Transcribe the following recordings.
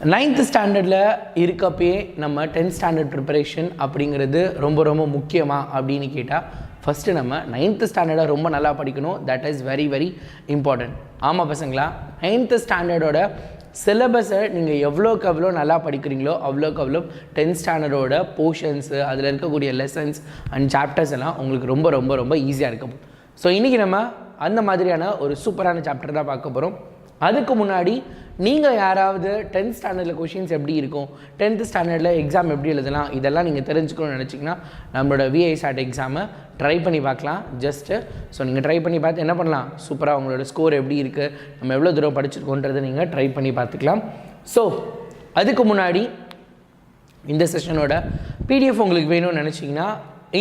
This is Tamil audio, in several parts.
9th ஸ்டாண்டர்டில் இருக்கப்பே நம்ம 10th ஸ்டாண்டர்ட் ப்ரிப்பரேஷன் அப்படிங்கிறது ரொம்ப ரொம்ப முக்கியமாக அப்படின்னு கேட்டால் ஃபஸ்ட்டு நம்ம 9th ஸ்டாண்டர்டை ரொம்ப நல்லா படிக்கணும். That is very very important. ஆமாம் பசங்களா, 9th ஸ்டாண்டர்டோட சிலபஸை நீங்கள் எவ்வளோக்கு எவ்வளோ நல்லா படிக்கிறீங்களோ அவ்வளோக்கு அவ்வளோ 10th ஸ்டாண்டர்டோட போர்ஷன்ஸு அதில் இருக்கக்கூடிய லெசன்ஸ் அண்ட் சாப்டர்ஸ் எல்லாம் உங்களுக்கு ரொம்ப ரொம்ப ரொம்ப ஈஸியாக இருக்கும். ஸோ இன்றைக்கி நம்ம அந்த மாதிரியான ஒரு சூப்பரான சாப்டர் தான் பார்க்க போகிறோம். அதுக்கு முன்னாடி நீங்கள் யாராவது 10th ஸ்டாண்டர்டில் கொஷின்ஸ் எப்படி இருக்கும், 10th ஸ்டாண்டர்டில் எக்ஸாம் எப்படி எழுதலாம், இதெல்லாம் நீங்கள் தெரிஞ்சுக்கணும்னு நினச்சிங்கன்னா நம்மளோட 𝑣𝒔 எக்ஸாமை ட்ரை பண்ணி பார்க்கலாம் ஜஸ்ட்டு. ஸோ நீங்கள் ட்ரை பண்ணி பார்த்து என்ன பண்ணலாம், சூப்பராக உங்களோட ஸ்கோர் எப்படி இருக்குது, நம்ம எவ்வளோ தூரம் படிச்சிருக்கோன்றதை நீங்கள் ட்ரை பண்ணி பார்த்துக்கலாம். ஸோ அதுக்கு முன்னாடி இந்த செஷனோட பிடிஎஃப் உங்களுக்கு வேணும்னு நினச்சிங்கன்னா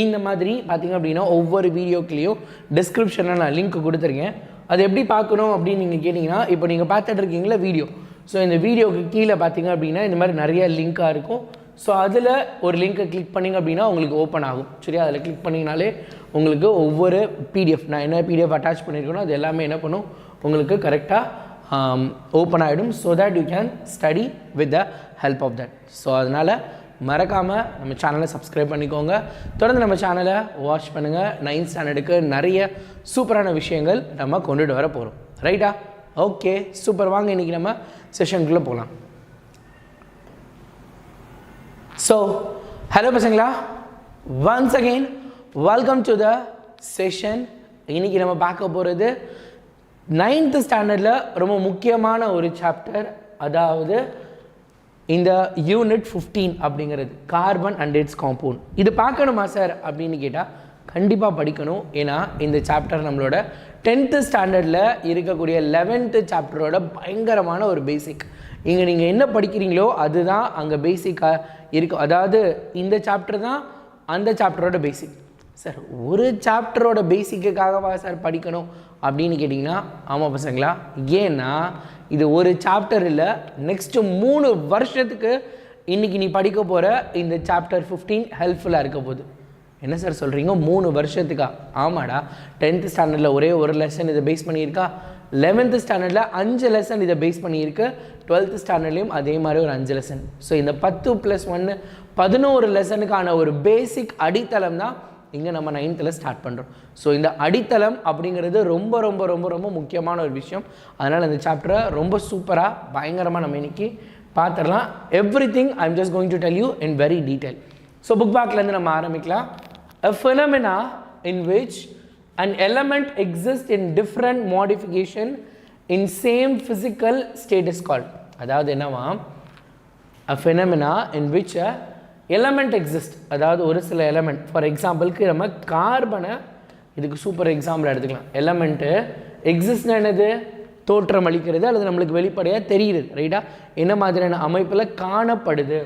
இந்த மாதிரி பார்த்திங்க அப்படின்னா ஒவ்வொரு வீடியோக்குலேயும் டிஸ்கிரிப்ஷனில் நான் லிங்க் கொடுத்துருக்கேன். அது எப்படி பார்க்கணும் அப்படின்னு நீங்கள் கேட்டிங்கன்னா, இப்போ நீங்கள் பார்த்துட்டு இருக்கீங்களா வீடியோ, ஸோ இந்த வீடியோவுக்கு கீழே பார்த்தீங்க அப்படின்னா இந்த மாதிரி நிறைய லிங்காக இருக்கும். ஸோ அதில் ஒரு லிங்க்கை கிளிக் பண்ணிங்க அப்படின்னா உங்களுக்கு ஓப்பன் ஆகும். சரியா, அதில் கிளிக் பண்ணிங்கனாலே உங்களுக்கு ஒவ்வொரு பிடிஎஃப், நான் என்ன பிடிஎஃப் அட்டாச் பண்ணியிருக்கேனோ அது எல்லாமே என்ன பண்ணும் உங்களுக்கு கரெக்டாக ஓப்பன் ஆகிடும். So that you can study with the help of that. So அதனால் மறக்காமல் நம்ம சேனலை சப்ஸ்கிரைப் பண்ணிக்கோங்க. தொடர்ந்து நம்ம சேனலை வாட்ச் பண்ணுங்கள். 9th ஸ்டாண்டர்டுக்கு நிறைய சூப்பரான விஷயங்கள் நம்ம கொண்டுட்டு வர போகிறோம். ரைட்டா? Okay, super. வாங்க இன்றைக்கி நம்ம செஷனுக்குள்ளே போகலாம். ஸோ ஹலோ பசங்களா, once again welcome to the session. இன்றைக்கி நம்ம பார்க்க போகிறது 9th ஸ்டாண்டர்டில் ரொம்ப முக்கியமான ஒரு சாப்டர், அதாவது இந்த யூனிட் 15 அப்படிங்கிறது கார்பன் அண்ட் இட்ஸ் காம்பவுண்ட். இது பார்க்கணுமா சார் அப்படின்னு கேட்டால் கண்டிப்பாக படிக்கணும். ஏன்னா இந்த சாப்டர் நம்மளோட 10th ஸ்டாண்டர்டில் இருக்கக்கூடிய 11th சாப்டரோட பயங்கரமான ஒரு பேசிக். இங்கே நீங்கள் என்ன படிக்கிறீங்களோ அதுதான் அங்கே பேசிக்காக இருக்கும். அதாவது இந்த சாப்டர் தான் அந்த சாப்டரோட பேசிக். சார் ஒரு சாப்டரோட பேசிக்குக்காகவா சார் படிக்கணும் அப்படின்னு கேட்டிங்கன்னா ஆமாம் பசங்களா. ஏன்னா இது ஒரு சாப்டர் இல்லை, நெக்ஸ்ட்டு 3 வருஷத்துக்கு இன்றைக்கி நீ படிக்க போகிற இந்த சாப்டர் 15 ஹெல்ப்ஃபுல்லாக இருக்க போகுது. என்ன சார் சொல்கிறீங்க, 3 வருஷத்துக்கா? ஆமாடா, 10th ஸ்டாண்டர்டில் ஒரே ஒரு லெசன் இதை பேஸ் பண்ணியிருக்கா, 11th ஸ்டாண்டர்டில் 5 லெசன் இதை பேஸ் பண்ணியிருக்கு, 12th ஸ்டாண்டர்ட்லேயும் அதே மாதிரி ஒரு 5 லெசன். ஸோ இந்த 10 + 1 11 லெசனுக்கான ஒரு பேசிக் அடித்தளம் தான் இங்கே நம்ம 9th ஸ்டார்ட் பண்ணுறோம். ஸோ இந்த அடித்தளம் அப்படிங்கிறது ரொம்ப ரொம்ப ரொம்ப ரொம்ப முக்கியமான ஒரு விஷயம். அதனால் இந்த சாப்டரை ரொம்ப சூப்பராக பயங்கரமாக நம்ம இன்றைக்கி பார்த்துடலாம். Everything I am just going to tell you in very detail. So book பேக்லேருந்து நம்ம ஆரம்பிக்கலாம். A phenomena in which an element exists in different modification in same physical state is called. அதாவது என்னவா, a phenomena in which a element exist, அதாவது ஒரு சில எலமெண்ட், ஃபார் எக்ஸாம்பிளுக்கு நம்ம கார்பனை இதுக்கு சூப்பர் எக்ஸாம்பிள் எடுத்துக்கலாம். எலமெண்ட்டு எக்ஸிஸ்ட்னா என்னது, தோற்றம் அளிக்கிறது அல்லது நம்மளுக்கு வெளிப்படையாக தெரியுது. ரைட்டா, என்ன மாதிரியான அமைப்பில் காணப்படுது.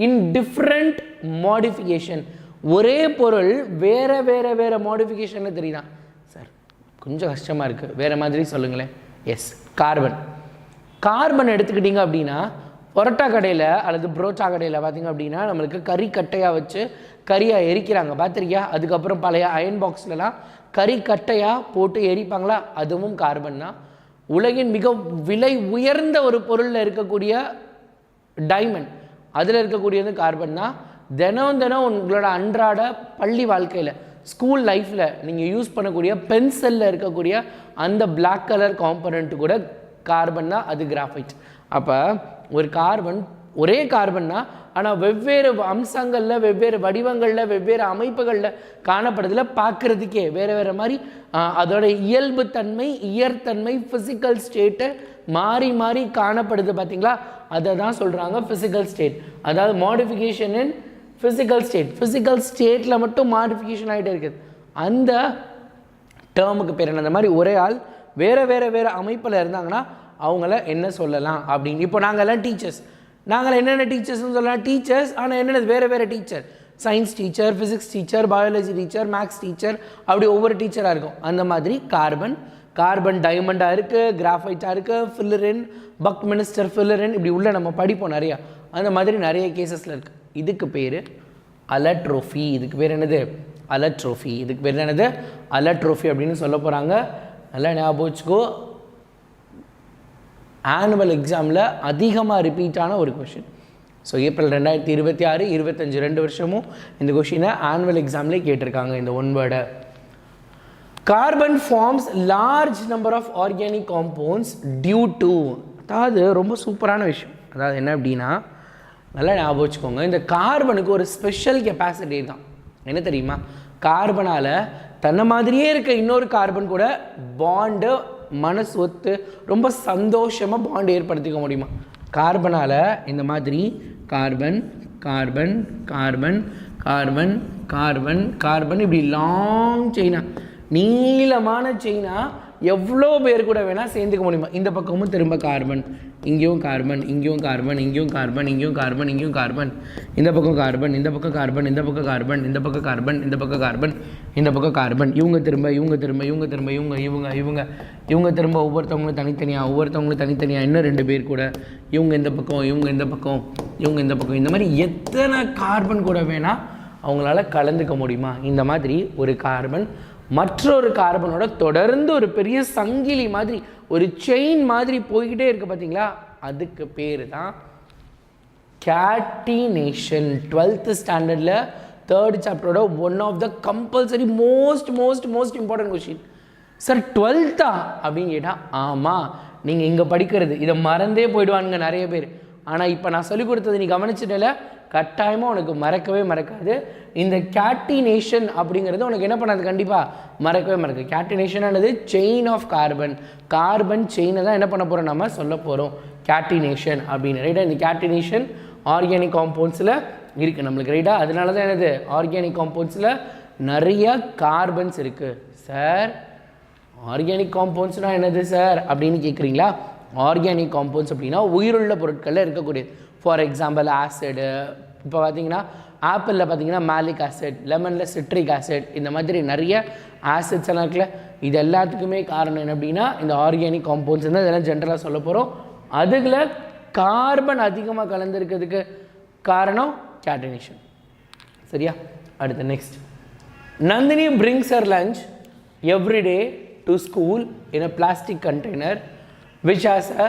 இன் டிஃப்ரெண்ட் மாடிஃபிகேஷன், ஒரே பொருள் வேறு வேறு வேறு மாடிஃபிகேஷனில் தெரியுதா சார்? கொஞ்சம் கஷ்டமாக இருக்குது, வேறு மாதிரி சொல்லுங்களேன். S, carbon. கார்பன் எடுத்துக்கிட்டிங்க அப்படின்னா பரோட்டா கடையில் அல்லது புரோட்டா கடையில் பார்த்திங்க அப்படின்னா நம்மளுக்கு கறி கட்டையாக வச்சு கறியாக எரிக்கிறாங்க, பார்த்துருக்கியா? அதுக்கப்புறம் பழைய அயன் பாக்ஸ்லலாம் கறி கட்டையாக போட்டு எரிப்பாங்களா, அதுவும் கார்பன் தான். உலகின் மிக விலை உயர்ந்த ஒரு பொருளில் இருக்கக்கூடிய டைமண்ட், அதில் இருக்கக்கூடியது கார்பன் தான். தினம் தினம் உங்களோட அன்றாட பள்ளி வாழ்க்கையில், ஸ்கூல் லைஃப்பில் நீங்கள் யூஸ் பண்ணக்கூடிய பென்சிலில் இருக்கக்கூடிய அந்த பிளாக் கலர் காம்பனண்ட் கூட கார்பன் தான், அது கிராஃபைட். அப்போ ஒரு கார்பன் ஒரே கார்பன் தான், ஆனால் வெவ்வேறு அம்சங்களில் வெவ்வேறு வடிவங்களில் வெவ்வேறு அமைப்புகளில் காணப்படுறதுல பார்க்குறதுக்கே வேறு வேறு மாதிரி அதோட இயல்பு தன்மை, இயற்தன்மை, ஃபிசிக்கல் ஸ்டேட்டை மாறி மாறி காணப்படுது. பார்த்திங்களா, அதை தான் சொல்கிறாங்க ஃபிசிக்கல் ஸ்டேட். அதாவது மாடிஃபிகேஷன் இன் ஃபிசிக்கல் ஸ்டேட். ஃபிசிக்கல் ஸ்டேட்டில் மட்டும் மாடிஃபிகேஷன் ஆகிட்டே இருக்குது. அந்த டேர்முக்கு பேர் என்ன? அந்த மாதிரி ஒரே ஆள் வேறு வேறு வேறு அமைப்பில் இருந்தாங்கன்னா அவங்கள என்ன சொல்லலாம் அப்படின்னு. இப்போ நாங்கள்லாம் டீச்சர்ஸ், நாங்கள் என்னென்ன டீச்சர்ஸ்னு சொல்லலாம், டீச்சர்ஸ். ஆனால் என்னென்ன வேறு வேறு teacher, science teacher, physics teacher, biology teacher, maths teacher, அப்படி ஒவ்வொரு டீச்சராக இருக்கும். அந்த மாதிரி கார்பன், கார்பன் டைமண்டாக இருக்குது, கிராஃபைட்டாக இருக்குது, ஃபில்லரின், பக்மினிஸ்டர் ஃபில்லரின், இப்படி உள்ள நம்ம படிப்போம் நிறையா. அந்த மாதிரி நிறைய கேசஸில் இருக்குது. இதுக்கு பேர் அலட்ரோஃபி. இதுக்கு பேர் என்னது, அலட்ரோஃபி. இதுக்கு பேர் என்னது, அலட்ரோஃபி அப்படின்னு சொல்ல போகிறாங்க. நல்லா ஞாபகம் வச்சுக்கோ. ஆனுவல் எக்ஸாமில் அதிகமாக ரிப்பீட்டான ஒரு கொஷின். ஸோ ஏப்ரல் 2026, 25 2 வருஷமும் இந்த கொஷினை ஆனுவல் எக்ஸாம்லேயே கேட்டிருக்காங்க இந்த ஒன் வேர்டை. Carbon forms large number of organic compounds due to, அதாவது ரொம்ப சூப்பரான விஷயம். அதாவது என்ன அப்படின்னா, நல்லா ஞாபகம் வச்சுக்கோங்க, இந்த கார்பனுக்கு ஒரு ஸ்பெஷல் கெப்பாசிட்டி தான். என்ன தெரியுமா? கார்பனால் தன்னை மாதிரியே இருக்க இன்னொரு கார்பன் கூட பாண்டு, மனசு ஒத்து ரொம்ப சந்தோஷமாக பாண்டு ஏற்படுத்திக்க முடியுமா? கார்பனால் இந்த மாதிரி carbon carbon carbon carbon carbon carbon இப்படி லாங் செயினா, நீளமான செயினா எவ்வளோ பேர் கூட வேணால் சேர்ந்துக்க முடியுமா? இந்த பக்கமும் திரும்ப கார்பன், இங்கேயும் கார்பன், இங்கேயும் கார்பன், இங்கேயும் கார்பன், இங்கேயும் கார்பன், இங்கேயும் கார்பன், இந்த பக்கம் கார்பன், இந்த பக்கம் கார்பன், இந்த பக்கம் கார்பன், இந்த பக்கம் கார்பன், இந்த பக்கம் கார்பன், இந்த பக்கம் கார்பன், இவங்க திரும்ப இவங்க திரும்ப இவங்க திரும்ப இவங்க இவங்க இவங்க இவங்க திரும்ப ஒவ்வொருத்தவங்களும் தனித்தனியாக இன்னும் 2 பேர் கூட, இவங்க இந்த பக்கம், இவங்க இந்த பக்கம், இவங்க இந்த பக்கம், இந்த மாதிரி எத்தனை கார்பன் கூட வேணால் அவங்களால கலந்துக்க முடியுமா? இந்த மாதிரி ஒரு கார்பன் மற்றொரு கார்பனோட தொடர்ந்து ஒரு பெரிய சங்கிலி மாதிரி, ஒரு செயின் மாதிரி போய்கிட்டே இருக்கு பார்த்தீங்களா? அதுக்கு பேர் தான் கேட்டினேஷன். 12th ஸ்டாண்டர்டில் 3rd சாப்டரோட one of the compulsory most important question. Sir 12th அப்படின்னு கேட்டால், ஆமாம், நீங்கள் இங்கே படிக்கிறது இதை மறந்தே போயிடுவானுங்க நிறைய பேர். ஆனால் இப்போ நான் சொல்லிக் கொடுத்தது நீ கவனிச்சிட்டல, கட்டாயமாக உனக்கு மறக்கவே மறக்காது. இந்த கேட்டினேஷன் அப்படிங்கிறது உனக்கு என்ன பண்ணாது? கண்டிப்பாக மறக்கவே மறக்காது. கேட்டினேஷன் ஆனது செயின் ஆஃப் கார்பன், கார்பன் செயினை தான் என்ன பண்ண போகிறோம், நம்ம சொல்ல போகிறோம் கேட்டினேஷன் அப்படின்னு. ரைட்டாக? இந்த கேட்டினேஷன் ஆர்கானிக் காம்பவுண்ட்ஸில் இருக்குது நம்மளுக்கு. ரைட்டாக? அதனால தான் என்னது, ஆர்கானிக் காம்பவுண்ட்ஸில் நிறைய கார்பன்ஸ் இருக்குது. சார் ஆர்கானிக் காம்பவுண்ட்ஸ்னால் என்னது சார் அப்படின்னு கேட்குறீங்களா? ஆர்கானிக் காம்பவுண்ட்ஸ் அப்படின்னா உயிருள்ள பொருட்களில் இருக்கக்கூடியது. ஃபார் எக்ஸாம்பிள் ஆசிடு, இப்போ பார்த்தீங்கன்னா ஆப்பிளில் பார்த்தீங்கன்னா மேலிக் ஆசிட், லெமனில் சிட்ரிக் ஆசிட், இந்த மாதிரி நிறைய ஆசிட்ஸ் எல்லாம் இருக்குல்ல. இது எல்லாத்துக்குமே காரணம் என்ன அப்படின்னா இந்த ஆர்கானிக் காம்பவுண்ட்ஸ் வந்து இதெல்லாம் ஜென்ரலாக சொல்ல போகிறோம். அதுக்குள்ள கார்பன் அதிகமாக கலந்துருக்கிறதுக்கு காரணம் கேட்டினேஷன். சரியா? அடுத்து next, Nandini brings her lunch every day to school in a plastic container which has a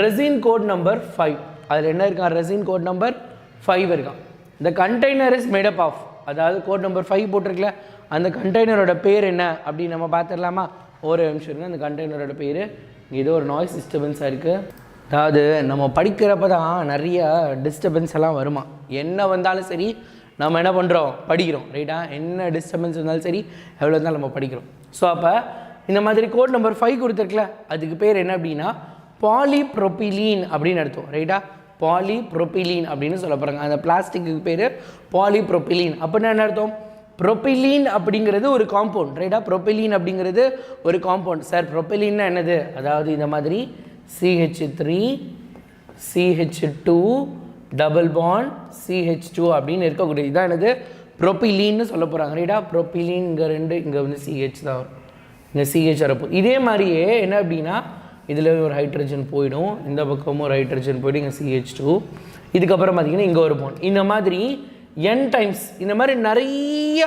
resin code number 5. அதில் என்ன இருக்கான்? ரெசின் கோட் நம்பர் 5 இருக்கான். இந்த container is made up of, அதாவது கோட் நம்பர் 5 போட்டிருக்கல, அந்த கண்டெய்னரோட பேர் என்ன அப்படின்னு நம்ம பார்த்துடலாமா? ஒரு நிமிஷம் இருங்க. அந்த கண்டெய்னரோட பேர், ஏதோ ஒரு நாய்ஸ் டிஸ்டர்பன்ஸாக இருக்குது. அதாவது நம்ம படிக்கிறப்ப தான் நிறைய டிஸ்டர்பன்ஸ் எல்லாம் வருமா. என்ன வந்தாலும் சரி நம்ம என்ன பண்ணுறோம்? படிக்கிறோம். ரைட்டா? என்ன டிஸ்டர்பன்ஸ் இருந்தாலும் சரி, எவ்வளோ இருந்தாலும் நம்ம படிக்கிறோம். ஸோ அப்போ இந்த மாதிரி கோட் நம்பர் 5 கொடுத்துருக்கல, அதுக்கு பேர் என்ன அப்படின்னா பாலிப்ரோபிலீன் அப்படின்னு அர்த்தம். ரைட்டா? பாலிப்ரோபிலீன் அப்படின்னு சொல்ல போகிறாங்க. அந்த பிளாஸ்டிக்கு பேர் பாலிப்ரோபிலீன். அப்படின்னா என்ன அர்த்தம்? ப்ரோபிலீன் அப்படிங்கிறது ஒரு காம்பவுண்ட். ரைட்டா? ப்ரோபிலீன் அப்படிங்கிறது ஒரு காம்பவுண்ட். சார் ப்ரோபிலீன்னா என்னது? அதாவது இந்த மாதிரி CH3 CH2 double bond CH2 அப்படின்னு இருக்கக்கூடிய இதுதான் என்னது? ப்ரோபிலீன்னு சொல்ல போகிறாங்க. ரைட்டா? ப்ரோபிலீன் இங்கே 2, இங்கே வந்து CH தான் வரும், இங்கே CH வரப்போ. இதே மாதிரியே என்ன அப்படின்னா இதில் ஒரு ஹைட்ரஜன் போயிடும், இந்த பக்கமும் ஒரு ஹைட்ரஜன் போய்டும், இங்கே CH2. இதுக்கப்புறம் பார்த்திங்கன்னா இங்கே ஒரு பாண்ட். இந்த மாதிரி n டைம்ஸ் இந்த மாதிரி நிறைய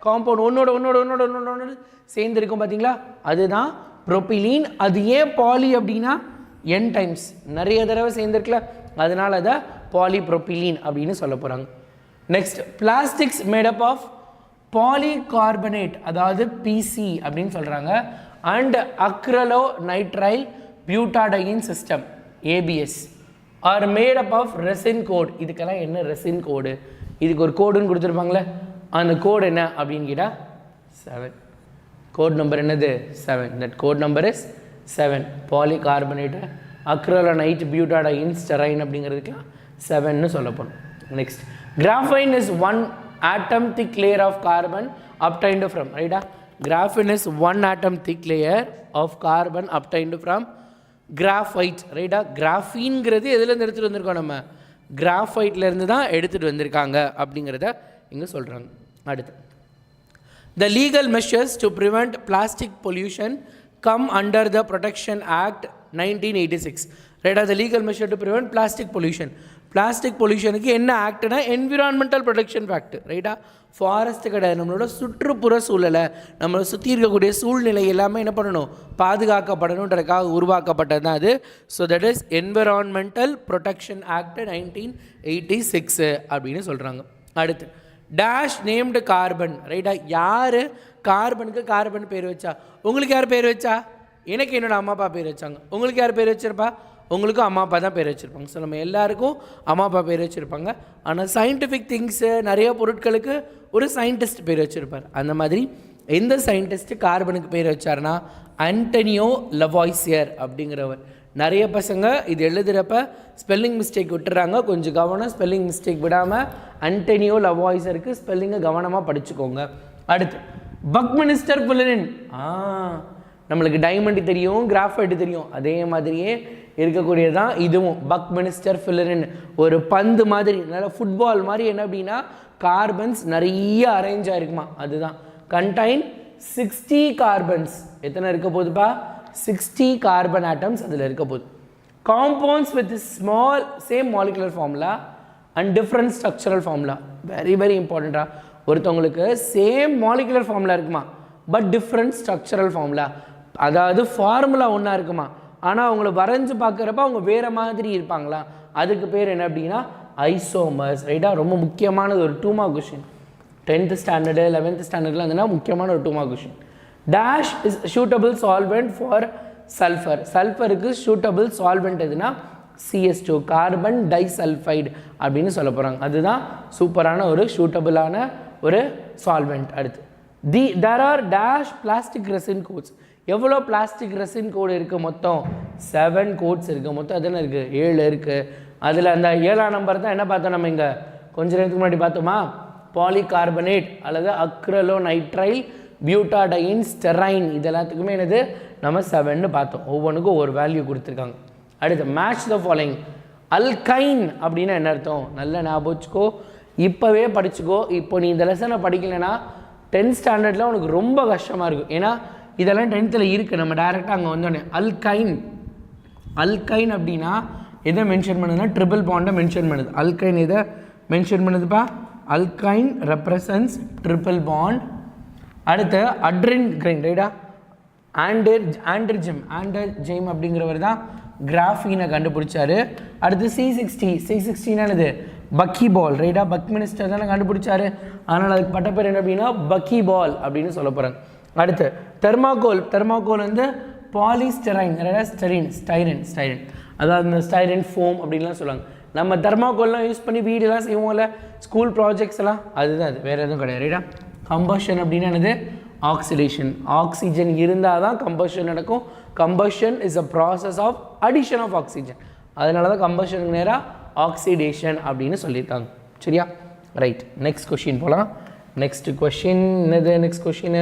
காம்பவுண்ட் ஒன்னோட சேர்ந்துருக்கும் பார்த்தீங்களா? அதுதான் ப்ரோபிலீன். அது ஏன் பாலி அப்படின்னா n டைம்ஸ் நிறைய தடவை சேர்ந்துருக்குல, அதனால அதை பாலிப்ரோபிலீன் அப்படின்னு சொல்ல போகிறாங்க. Next, plastics made up of polycarbonate, அதாவது PC அப்படின்னு சொல்கிறாங்க, and acrylonitrile butadiene system ABS are made up of resin code. இதுக்கெல்லாம் என்ன ரெசின் கோடு? இதுக்கு ஒரு கோடுன்னு கொடுத்துருப்பாங்களே, அந்த கோடு என்ன அப்படின்னு கேட்டால் 7. கோட் நம்பர் என்னது? 7. That code number is 7. Polycarbonate acrylonitrile butadiene styrene அப்படிங்கிறதுக்குலாம் 7ன்னு சொல்லப்படும். Next, graphene is 1 atom thick layer of carbon obtained from, right? Graphene is 1 atom thick layer of carbon obtained from graphite, right? கிராஃபீன்ங்கிறது எதுலேருந்து எடுத்துகிட்டு வந்திருக்கோம்? நம்ம கிராஃபைட்லேருந்து தான் எடுத்துகிட்டு வந்திருக்காங்க அப்படிங்கிறத இங்கே சொல்கிறாங்க. அடுத்து, the legal measures to prevent plastic pollution come under the Protection Act 1986. Right. அது legal measure to prevent plastic pollution. Plastic பொல்யூஷனுக்கு என்ன ஆக்ட்னா என்விரான்மெண்டல் ப்ரொடெக்ஷன் ஆக்ட். ரைட்டா? ஃபாரஸ்ட் கிடையாது, நம்மளோட சுற்றுப்புற சூழலை, நம்மளை சுற்றி இருக்கக்கூடிய சூழ்நிலை எல்லாமே என்ன பண்ணணும், பாதுகாக்கப்படணுன்றதுக்காக உருவாக்கப்பட்டது தான் அது. So that is environmental protection act 1986 அப்படின்னு சொல்கிறாங்க. அடுத்து டேஷ் நேம்டு கார்பன். ரைட்டா? யார் கார்பனுக்கு கார்பன் பேர் வச்சா? உங்களுக்கு யார் பேர் வச்சா? எனக்கு என்னோடய அம்மா அப்பா பேர் வச்சாங்க. உங்களுக்கு யார் பேர் வச்சிருப்பா? உங்களுக்கும் அம்மா அப்பா தான் பேர் வச்சுருப்பாங்க. ஸோ நம்ம எல்லாருக்கும் அம்மா அப்பா பேர் வச்சுருப்பாங்க. ஆனால் சயின்டிஃபிக் திங்ஸு நிறைய பொருட்களுக்கு ஒரு சயின்டிஸ்ட் பேர் வச்சுருப்பார். அந்த மாதிரி எந்த சயின்டிஸ்ட்டு கார்பனுக்கு பேர் வச்சார்னா ஆண்டனியோ லவாய்சியர் அப்படிங்கிறவர். நிறைய பசங்க இது எழுதுகிறப்ப ஸ்பெல்லிங் மிஸ்டேக் விட்டுறாங்க, கொஞ்சம் கவனம். ஸ்பெல்லிங் மிஸ்டேக் விடாமல் ஆண்டனியோ லவாய்சியருக்கு ஸ்பெல்லிங்கை கவனமாக படிச்சுக்கோங்க. அடுத்து பக்மினிஸ்டர் ஃபுல்லரின். நம்மளுக்கு டைமண்ட் தெரியும், கிராஃபைட் தெரியும், அதே மாதிரியே இருக்கக்கூடியது தான் இதுவும். பக்மினிஸ்டர் ஃபுல்லரின் ஒரு பந்து மாதிரி, நல்ல ஃபுட்பால் மாதிரி. என்ன அப்படின்னா கார்பன்ஸ் நிறைய அரேஞ்ச் ஆகிருக்குமா, அதுதான். Contain 60 carbons. எத்தனை இருக்க போகுதுப்பா? 60 கார்பன் ஆட்டம்ஸ் அதில் இருக்க போகுது. Compounds with small same molecular formula and different structural formula. Very very இம்பார்ட்டண்ட்டா. ஒருத்தவங்களுக்கு சேம் மாலிகுலர் ஃபார்முலா இருக்குமா, பட் டிஃப்ரெண்ட் ஸ்ட்ரக்சரல் ஃபார்முலா. அதாவது ஃபார்முலா ஒன்றா இருக்குமா, ஆனால் அவங்கள வரைஞ்சி பார்க்குறப்ப அவங்க வேறு மாதிரி இருப்பாங்களா, அதுக்கு பேர் என்ன அப்படின்னா ஐசோமர்ஸ். ரைட்டா? ரொம்ப முக்கியமானது, ஒரு 2 mark question. 10th standard 11th ஸ்டாண்டர்டில் இருந்ததுன்னா முக்கியமான ஒரு 2 mark question. Dash is suitable solvent for sulphur. சல்ஃபருக்கு சூட்டபிள் சால்வெண்ட் எதுனா CS2 கார்பன் டைசல்ஃபைடு அப்படின்னு சொல்ல போகிறாங்க. அதுதான் சூப்பரான ஒரு சூட்டபிளான ஒரு சால்வெண்ட். அடுத்து there are dash plastic resin codes. எவ்வளோ பிளாஸ்டிக் ரெசின் கோடு இருக்குது? மொத்தம் 7 கோட்ஸ் இருக்குது. மொத்தம் எத்தனை இருக்குது? 7 இருக்குது. அதில் அந்த 7ஆம் நம்பர் தான் என்ன பார்த்தோம் நம்ம இங்கே கொஞ்ச நேரத்துக்கு முன்னாடி பார்த்தோமா, பாலிகார்பனேட் அல்லது அக்ரலோநைட்ரைல் பியூட்டாடைன் ஸ்டெரைன். இது எல்லாத்துக்குமே என்னது நம்ம 7ன்னு பார்த்தோம். ஒவ்வொன்றுக்கும் ஒரு வேல்யூ கொடுத்துருக்காங்க. அடுத்து மேட்ச் த ஃபாலோயிங். அல்கைன் அப்படின்னா என்ன அர்த்தம்? நல்ல ஞாபகம் வச்சுக்கோ, இப்போவே படிச்சுக்கோ. இப்போ நீ இந்த லெசனை படிக்கலைன்னா 10th ஸ்டாண்டர்டில் உனக்கு ரொம்ப கஷ்டமாக இருக்கும். ஏன்னா இதெல்லாம் 10th இருக்குது. நம்ம டைரெக்டாக அங்கே வந்தோடனே அல்கைன். அல்கைன் அப்படின்னா எதை மென்ஷன் பண்ணுதுன்னா ட்ரிபிள் பாண்டை மென்ஷன் பண்ணுது. அல்கைன் எதை மென்ஷன் பண்ணுதுப்பா? Alkyne represents triple bond. அடுத்து அட்ரின் கிரைன். ரைட்டா? ஆண்டர்ஜெம் அப்படிங்கிறவர் தான் கிராஃபீனை கண்டுபிடிச்சாரு. அடுத்து C60 பக்கி பால். ரைட்டா? பக்மினிஸ்டர் தானே கண்டுபிடிச்சாரு, அதனால் அதுக்கு பட்ட பேர் என்ன அப்படின்னா பக்கி பால் அப்படின்னு சொல்ல போகிறாங்க. அடுத்து தெர்மாகோல். தெர்மாகோல் வந்து பாலிஸ்டரைன். ஸ்டைரின். அதாவது இந்த ஸ்டைரின் ஃபோம் அப்படின்லாம் சொல்லுவாங்க. நம்ம தெர்மாகோல்லாம் யூஸ் பண்ணி வீடெல்லாம் செய்வோம்ல, ஸ்கூல் ப்ராஜெக்ட்ஸ் எல்லாம், அதுதான் அது, வேறு எதுவும் கிடையாது. ரைட்டா? கம்பஷன் அப்படின்னா என்னது? ஆக்சிடேஷன். ஆக்சிஜன் இருந்தால் தான் கம்பஷன் நடக்கும். Combustion is a process of addition of oxygen. அதனால தான் கம்பஷனுக்கு நேராக ஆக்சிடேஷன் அப்படின்னு சொல்லியிருக்காங்க. சரியா? ரைட். நெக்ஸ்ட் கொஷின் போகலாம். நெக்ஸ்ட் கொஷின் என்னது? Next question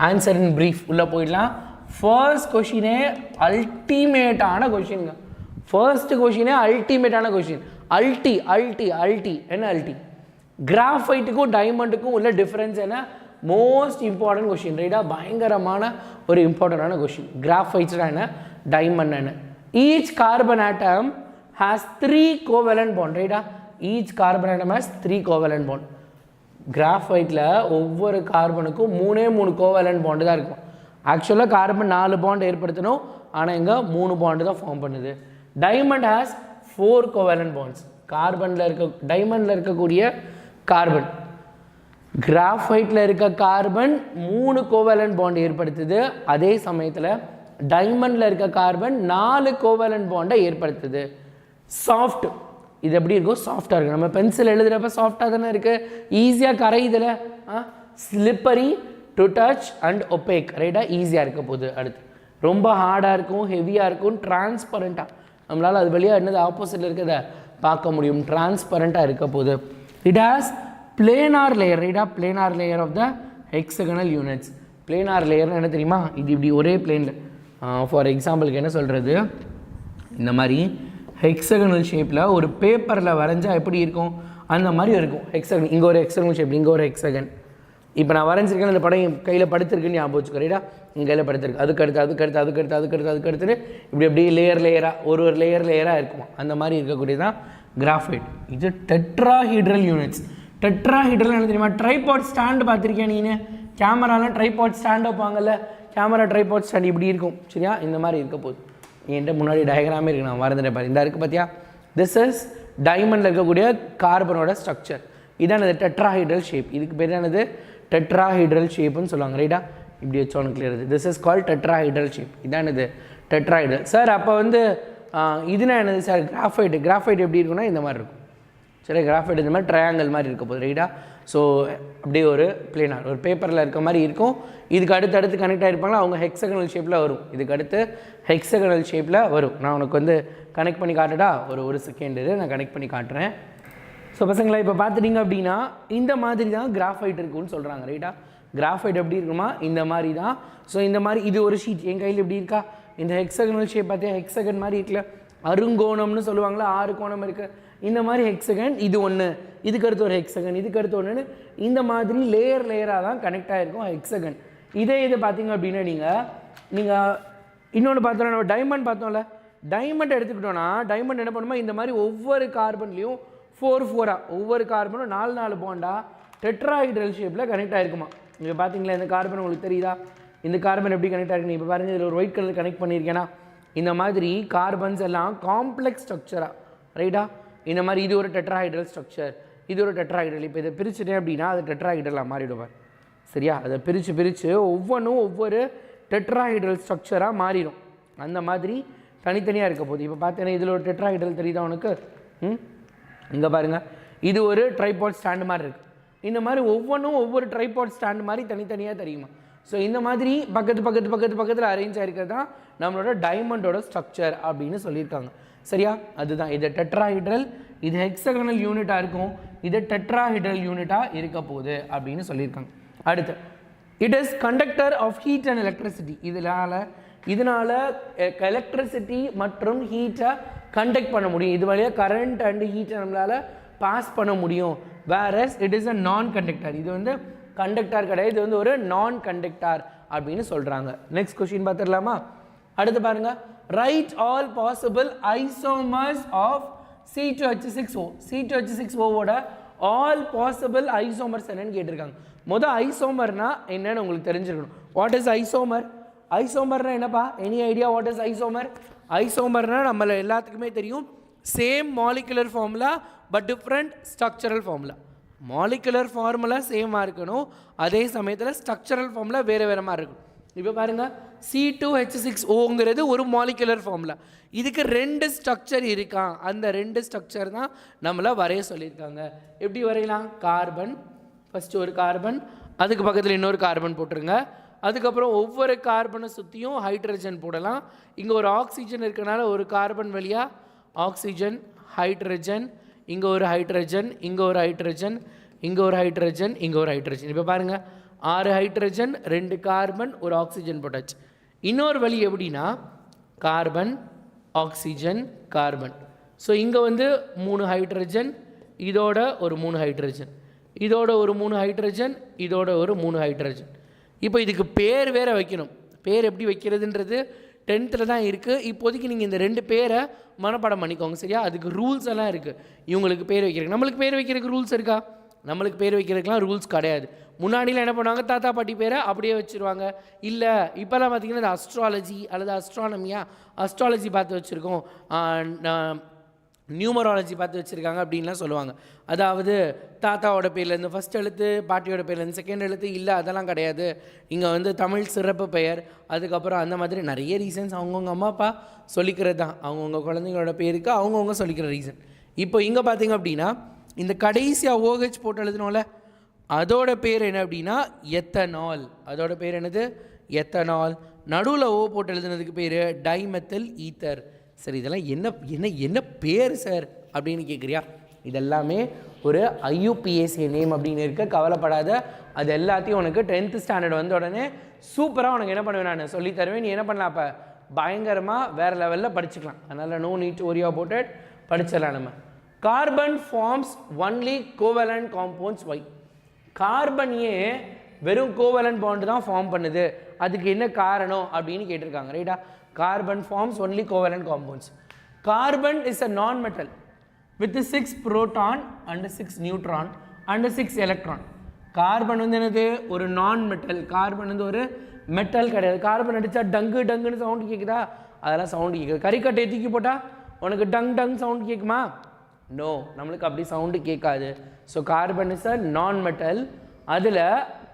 answer in brief உள்ளே போயிடலாம். ஃபர்ஸ்ட் கொஷினே அல்டிமேட்டான கொஷினுங்க. ஃபர்ஸ்ட் கொஷினே அல்டிமேட்டான கொஷின். அல்டி என்ன அல்டி? கிராஃபைட்டுக்கும் டைமண்டுக்கும் உள்ள டிஃப்ரென்ஸ் என்ன? Most important question. ரைட்டா? பயங்கரமான ஒரு இம்பார்ட்டண்டான கொஷின். கிராஃபைட்ஸ்னா என்ன, டைமண்ட் என்ன? Each carbon atom has 3 covalent bond. ரைட்டா? Each carbon atom has 3 covalent bond. கிராஃபைட்டில் ஒவ்வொரு கார்பனுக்கும் 3 கோவேலன்ட் பாண்டு தான் இருக்கும். ஆக்சுவலாக கார்பன் 4 பாண்ட் ஏற்படுத்தணும், ஆனால் இங்கே 3 பாண்டு தான் ஃபார்ம் பண்ணுது. Diamond has 4 covalent bonds. டைமண்டில் இருக்கக்கூடிய கார்பன், கிராஃபைட்டில் இருக்க கார்பன் 3 கோவேலன்ட் பாண்ட் ஏற்படுத்துது. அதே சமயத்தில் டைமண்டில் இருக்க கார்பன் 4 கோவேலன்ட் பாண்டை ஏற்படுத்துது. சாஃப்ட், இது எப்படி இருக்கும்? சாஃப்டாக இருக்குது. நம்ம பென்சில் எழுதுகிறப்ப சாஃப்டாக தானே இருக்குது, ஈஸியாக கரையுதில். Slippery to touch and opaque. ரைட்டாக? ஈஸியாக இருக்க போகுது. அடுத்து ரொம்ப ஹார்டாக இருக்கும், ஹெவியாக இருக்கும், டிரான்ஸ்பரண்ட்டாக. நம்மளால் அது வழியாக என்னது ஆப்போசிட்டில் இருக்கிறத பார்க்க முடியும். டிரான்ஸ்பரண்ட்டாக இருக்க போகுது. It has planar layer. ரைட்டா? Planar layer of the hexagonal units. Planar லேயர்னு என்ன தெரியுமா? இது இப்படி ஒரே பிளேனில். ஃபார் எக்ஸாம்பிளுக்கு என்ன சொல்கிறது, இந்த மாதிரி ஹெக்ஸகனல் ஷேப்பில் ஒரு பேப்பரில் வரைஞ்சால் எப்படி இருக்கும் அந்த மாதிரி இருக்கும். ஹெக்ஸகன், இங்கே ஒரு ஹெக்ஸகனல் ஷேப், இங்கே ஒரு ஹெக்ஸகன், இப்போ நான் வரைஞ்சிருக்கேன் அந்த படம் என் கையில் படுத்திருக்குன்னு ஞாபகம் வச்சுக்கோ ரைட்டா என் கையில் படுத்திருக்கு அதுக்கடுத்து இப்படி லேயராக ஒரு லேயராக இருக்குமா அந்த மாதிரி இருக்கக்கூடியதான் கிராஃபைட். இது டெட்ராஹீட்ரல் யூனிட்ஸ். டெட்ராஹீட்ரல் என்ன தெரியுமா? ட்ரைபாட் ஸ்டாண்டு பார்த்துருக்கேன் நீ கேமராலாம் ட்ரைபாட் ஸ்டாண்ட் வைப்பாங்கல்ல கேமரா ட்ரைபாட் ஸ்டாண்ட் இப்படி இருக்கும் சரியா இந்த மாதிரி இருக்க போகுது. என்கிட்ட முன்னாடி டயக்ராமே இருக்குது நான் மறந்துட்டேன் பாரு இந்த இருக்குது பார்த்தியா திஸ் இஸ் டைமண்டில் இருக்கக்கூடிய கார்பனோட ஸ்ட்ரக்சர். இதான் இது டெட்ராஹைட்ரல் ஷேப். இதுக்கு பேர் என்னது டெட்ராஹைட்ரல் ஷேப்புன்னு சொல்லுவாங்க ரைட்டா இப்படி வச்சோன்னு கிளியர். This is call tetrahedral shape. இதான் இது டெட்ராஹைட்ரல். சார் அப்போ வந்து இதுனா என்னது சார்? கிராஃபைட் எப்படி இருக்குன்னா இந்த மாதிரி இருக்கும் சரி. கிராஃபைட் இந்த மாதிரி ட்ரையாங்கிள் மாதிரி இருக்க போகுது ரைட்டா. ஸோ அப்படியே ஒரு பிளேனார் ஒரு பேப்பரில் இருக்க மாதிரி இருக்கும். இதுக்கு அடுத்து கனெக்ட் ஆகிருப்பாங்களா அவங்க ஹெக்ஸகனல் ஷேப்பில் வரும். இதுக்கு அடுத்து ஹெக்ஸகனல் ஷேப்பில் வரும். நான் உனக்கு வந்து கனெக்ட் பண்ணி காட்டுடா ஒரு செகண்ட் நான் கனெக்ட் பண்ணி காட்டுறேன். ஸோ பசங்களா இப்போ பார்த்துட்டிங்க அப்படின்னா இந்த மாதிரி தான் கிராஃபைட் இருக்குன்னு சொல்கிறாங்க ரைட்டா. கிராஃபைட் எப்படி இருக்குமா இந்த மாதிரி தான். ஸோ இந்த மாதிரி இது ஒரு ஷீட் என் கையில் எப்படி இருக்கா இந்த ஹெக்ஸகனல் ஷேப் பார்த்தியா ஹெக்ஸகன் மாதிரி இருக்குல்ல அருங்கோணம்னு சொல்லுவாங்களா 6 கோணம் இருக்குது இந்த மாதிரி ஹெக்ஸகன். இது ஒன்று இதுக்கு அடுத்து ஒரு ஹெக்ஸகன் இதுக்கு அடுத்து ஒன்றுன்னு இந்த மாதிரி லேயராக தான் கனெக்ட் ஆகிருக்கும் ஹெக்ஸகன். இது பார்த்தீங்க அப்படின்னா நீங்கள் இன்னொன்று பார்த்தோம்னா நம்ம டைமண்ட் பார்த்தோம்ல டைமண்ட் எடுத்துக்கிட்டோன்னா டைமண்ட் என்ன பண்ணுமா இந்த மாதிரி ஒவ்வொரு கார்பன்லேயும் 4 ஒவ்வொரு கார்பனும் 4 பாண்டா டெட்ராஹைட்ரல் ஷேப்பில் கனெக்ட் ஆகிருக்குமா. இப்போ பார்த்தீங்களா இந்த கார்பன் உங்களுக்கு தெரியுதா இந்த கார்பன் எப்படி கனெக்ட் ஆகிருக்கு? இப்போ பாருங்கள் இதில் ஒரு ஒயிட் கலர் கனெக்ட் பண்ணியிருக்கேன்னா இந்த மாதிரி கார்பன்ஸ் எல்லாம் காம்ப்ளெக்ஸ் ஸ்ட்ரக்சராக ரைட்டா இந்த மாதிரி இது ஒரு டெட்ராஹைட்ரல் ஸ்ட்ரக்சர் இது ஒரு டெட்ராஹைட்ரல். இப்போ இதை பிரிச்சுட்டேன் அப்படின்னா அது டெட்ராஹைட்ரலாக மாறிடுவார் சரியா. அதை பிரித்து ஒவ்வொன்றும் ஒவ்வொரு டெட்ராஹைட்ரல் ஸ்ட்ரக்சராக மாறிடும். அந்த மாதிரி தனித்தனியாக இருக்க போகுது. இப்போ பார்த்தீங்கன்னா இதில் ஒரு டெட்ராஹைட்ரல் தெரியுதா உனக்கு? இங்கே பாருங்கள் இது ஒரு ட்ரைபாட் ஸ்டாண்டு மாதிரி இருக்குது. இந்த மாதிரி ஒவ்வொன்றும் ஒவ்வொரு ட்ரைபாட் ஸ்டாண்டு மாதிரி தனித்தனியாக தெரியுமா. ஸோ இந்த மாதிரி பக்கத்தில் அரேஞ்ச் ஆகிருக்கிறது தான் நம்மளோட டைமண்டோட ஸ்ட்ரக்சர் அப்படின்னு சொல்லியிருக்காங்க சரியா. அதுதான் இது டெட்ராஹைட்ரல் இது ஹெக்ஸகனல் யூனிட்டாக இருக்கும் இது டெட்ராஹைட்ரல் யூனிட்டாக இருக்க போகுது அப்படின்னு சொல்லியிருக்காங்க. அடுத்து it is conductor of heat and electricity. இதனால் எலக்ட்ரிசிட்டி மற்றும் ஹீட்டை கண்டக்ட் பண்ண முடியும். இது வழியாக கரண்ட் அண்ட் ஹீட்டை நம்மளால் பாஸ் பண்ண முடியும். வேரஸ் இட் இஸ் அ நான் கண்டக்டர். இது வந்து கண்டக்டார் கிடையாது இது வந்து ஒரு நான் கண்டக்டார் அப்படின்னு சொல்கிறாங்க. நெக்ஸ்ட் கொஸ்டின் பார்த்துடலாமா? அடுத்து பாருங்க right all possible isomers of C2H6O. C2H6Oவோட ஆல் பாசிபிள் ஐசோமர்ஸ் என்னன்னு கேட்டிருக்காங்க. மொதல் ஐசோமர்னா என்னன்னு உங்களுக்கு தெரிஞ்சிருக்கணும். What is isomer? ஐசோமர்னா என்னப்பா? Any idea what is isomer? ஐசோமர்னா நம்மள எல்லாத்துக்குமே தெரியும் same molecular formula but different structural formula. Molecular formula சேமாக இருக்கணும் அதே சமயத்தில் ஸ்ட்ரக்சரல் ஃபார்முலா வேறு மாதிரி இருக்கும். இப்போ பாருங்கள் C2H6Oங்கிறது ஒரு மாலிகுலர் ஃபார்முலா. இதுக்கு 2 ஸ்ட்ரக்சர் இருக்கா அந்த 2 ஸ்ட்ரக்சர் தான் நம்மளை வரைய சொல்லியிருக்காங்க. எப்படி வரையலாம்? கார்பன் ஃபஸ்ட்டு ஒரு கார்பன் அதுக்கு பக்கத்தில் இன்னொரு கார்பன் போட்டுருங்க. அதுக்கப்புறம் ஒவ்வொரு கார்பனை சுற்றியும் ஹைட்ரஜன் போடலாம். இங்கே ஒரு ஆக்சிஜன் இருக்கனால ஒரு கார்பன் வழியாக ஆக்சிஜன் ஹைட்ரஜன் இங்கே ஒரு ஹைட்ரஜன் இங்கே ஒரு ஹைட்ரஜன் இங்கே ஒரு ஹைட்ரஜன் இங்கே ஒரு ஹைட்ரஜன். இப்போ பாருங்கள் 6 ஹைட்ரஜன் 2 கார்பன் ஒரு ஆக்சிஜன் போட்டாச்சு. இன்னொரு வழி எப்படின்னா கார்பன் ஆக்சிஜன் கார்பன். ஸோ இங்கே வந்து 3 ஹைட்ரஜன் இதோட ஒரு 3 ஹைட்ரஜன் இதோட ஒரு 3 ஹைட்ரஜன் இதோட ஒரு 3 ஹைட்ரஜன். இப்போ இதுக்கு பேர் வேறு வைக்கணும். பேர் எப்படி வைக்கிறதுன்றது 10th தான் இருக்குது. இப்போதைக்கு நீங்கள் இந்த 2 பேரை மனப்பாடம் பண்ணிக்கோங்க சரியா. அதுக்கு ரூல்ஸ் எல்லாம் இருக்குது. இவங்களுக்கு பேர் வைக்கிறதுக்கு நம்மளுக்கு பேர் வைக்கிறதுக்கு ரூல்ஸ் இருக்கா? நம்மளுக்கு பேர் வைக்கிறதுக்கெலாம் ரூல்ஸ் கிடையாது. முன்னாடிலாம் என்ன பண்ணுவாங்க தாத்தா பாட்டி பேரை அப்படியே வச்சுருவாங்க. இல்லை இப்போல்லாம் பார்த்திங்கன்னா இந்த அஸ்ட்ராலஜி அல்லது அஸ்ட்ராலஜி பார்த்து வச்சுருக்கோம் நியூமராலஜி பார்த்து வச்சுருக்காங்க அப்படின்லாம் சொல்லுவாங்க. அதாவது தாத்தாவோட பேர்லேருந்து ஃபஸ்ட் எழுத்து பாட்டியோட பேர்லேருந்து செகண்ட் எழுத்து இல்லை அதெல்லாம் கிடையாது. இங்கே வந்து தமிழ் சிறப்பு பெயர் அதுக்கப்புறம் அந்த மாதிரி நிறைய ரீசன்ஸ் அவங்கவுங்க அம்மா அப்பா சொல்லிக்கிறது தான். அவங்கவுங்க குழந்தைங்களோட பேருக்கு அவங்கவுங்க சொல்லிக்கிற ரீசன். இப்போ இங்கே பார்த்திங்க அப்படின்னா இந்த கடைசியாக OH போட்டு எழுதணும்ல அதோட பேர் என்ன அப்படின்னா எத்தனால். அதோட பேர் என்னது? எத்தனால். நடுவில் O போட்டு எழுதுனதுக்கு பேர் டைமெத்தில் ஈத்தர். சரி இதெல்லாம் என்ன பேர் சார் அப்படின்னு கேட்குறியா? இதெல்லாமே ஒரு IUPAC நேம் அப்படின்னு இருக்க கவலைப்படாத. அது எல்லாத்தையும் உனக்கு 10th ஸ்டாண்டர்ட் வந்த உடனே சூப்பராக உனக்கு என்ன பண்ணுவேன் நான் சொல்லி தருவேன். நீ என்ன பண்ணலாம் அப்போ பயங்கரமாக வேறு லெவலில் படிச்சுக்கலாம். அதனால் no need to worry about it படிச்சிடலாம். நம்ம carbon forms only covalent compounds. Why கார்பனையே வெறும் கோவலன்ட் பாண்ட் தான் ஃபார்ம் பண்ணுது, அதுக்கு என்ன காரணம் அப்படின்னு கேட்டிருக்காங்க. ரைட்டா? Carbon forms only covalent compounds. Carbon is a non metal with 6 proton and 6 neutron and 6 electron. Carbon வந்து என்னது? ஒரு நான் மெட்டல். கார்பன் வந்து ஒரு மெட்டல் கிடையாது. கார்பன் அடித்தா டங்கு டங்குன்னு சவுண்டு கேட்குதா? அதெல்லாம் சவுண்டு கேட்குது. கறிக்கட்டை தூக்கி போட்டால் உனக்கு டங் டங் சவுண்டு கேட்குமா? நோ, நம்மளுக்கு அப்படி சவுண்டு கேட்காது. So carbon is a non metal. அதில்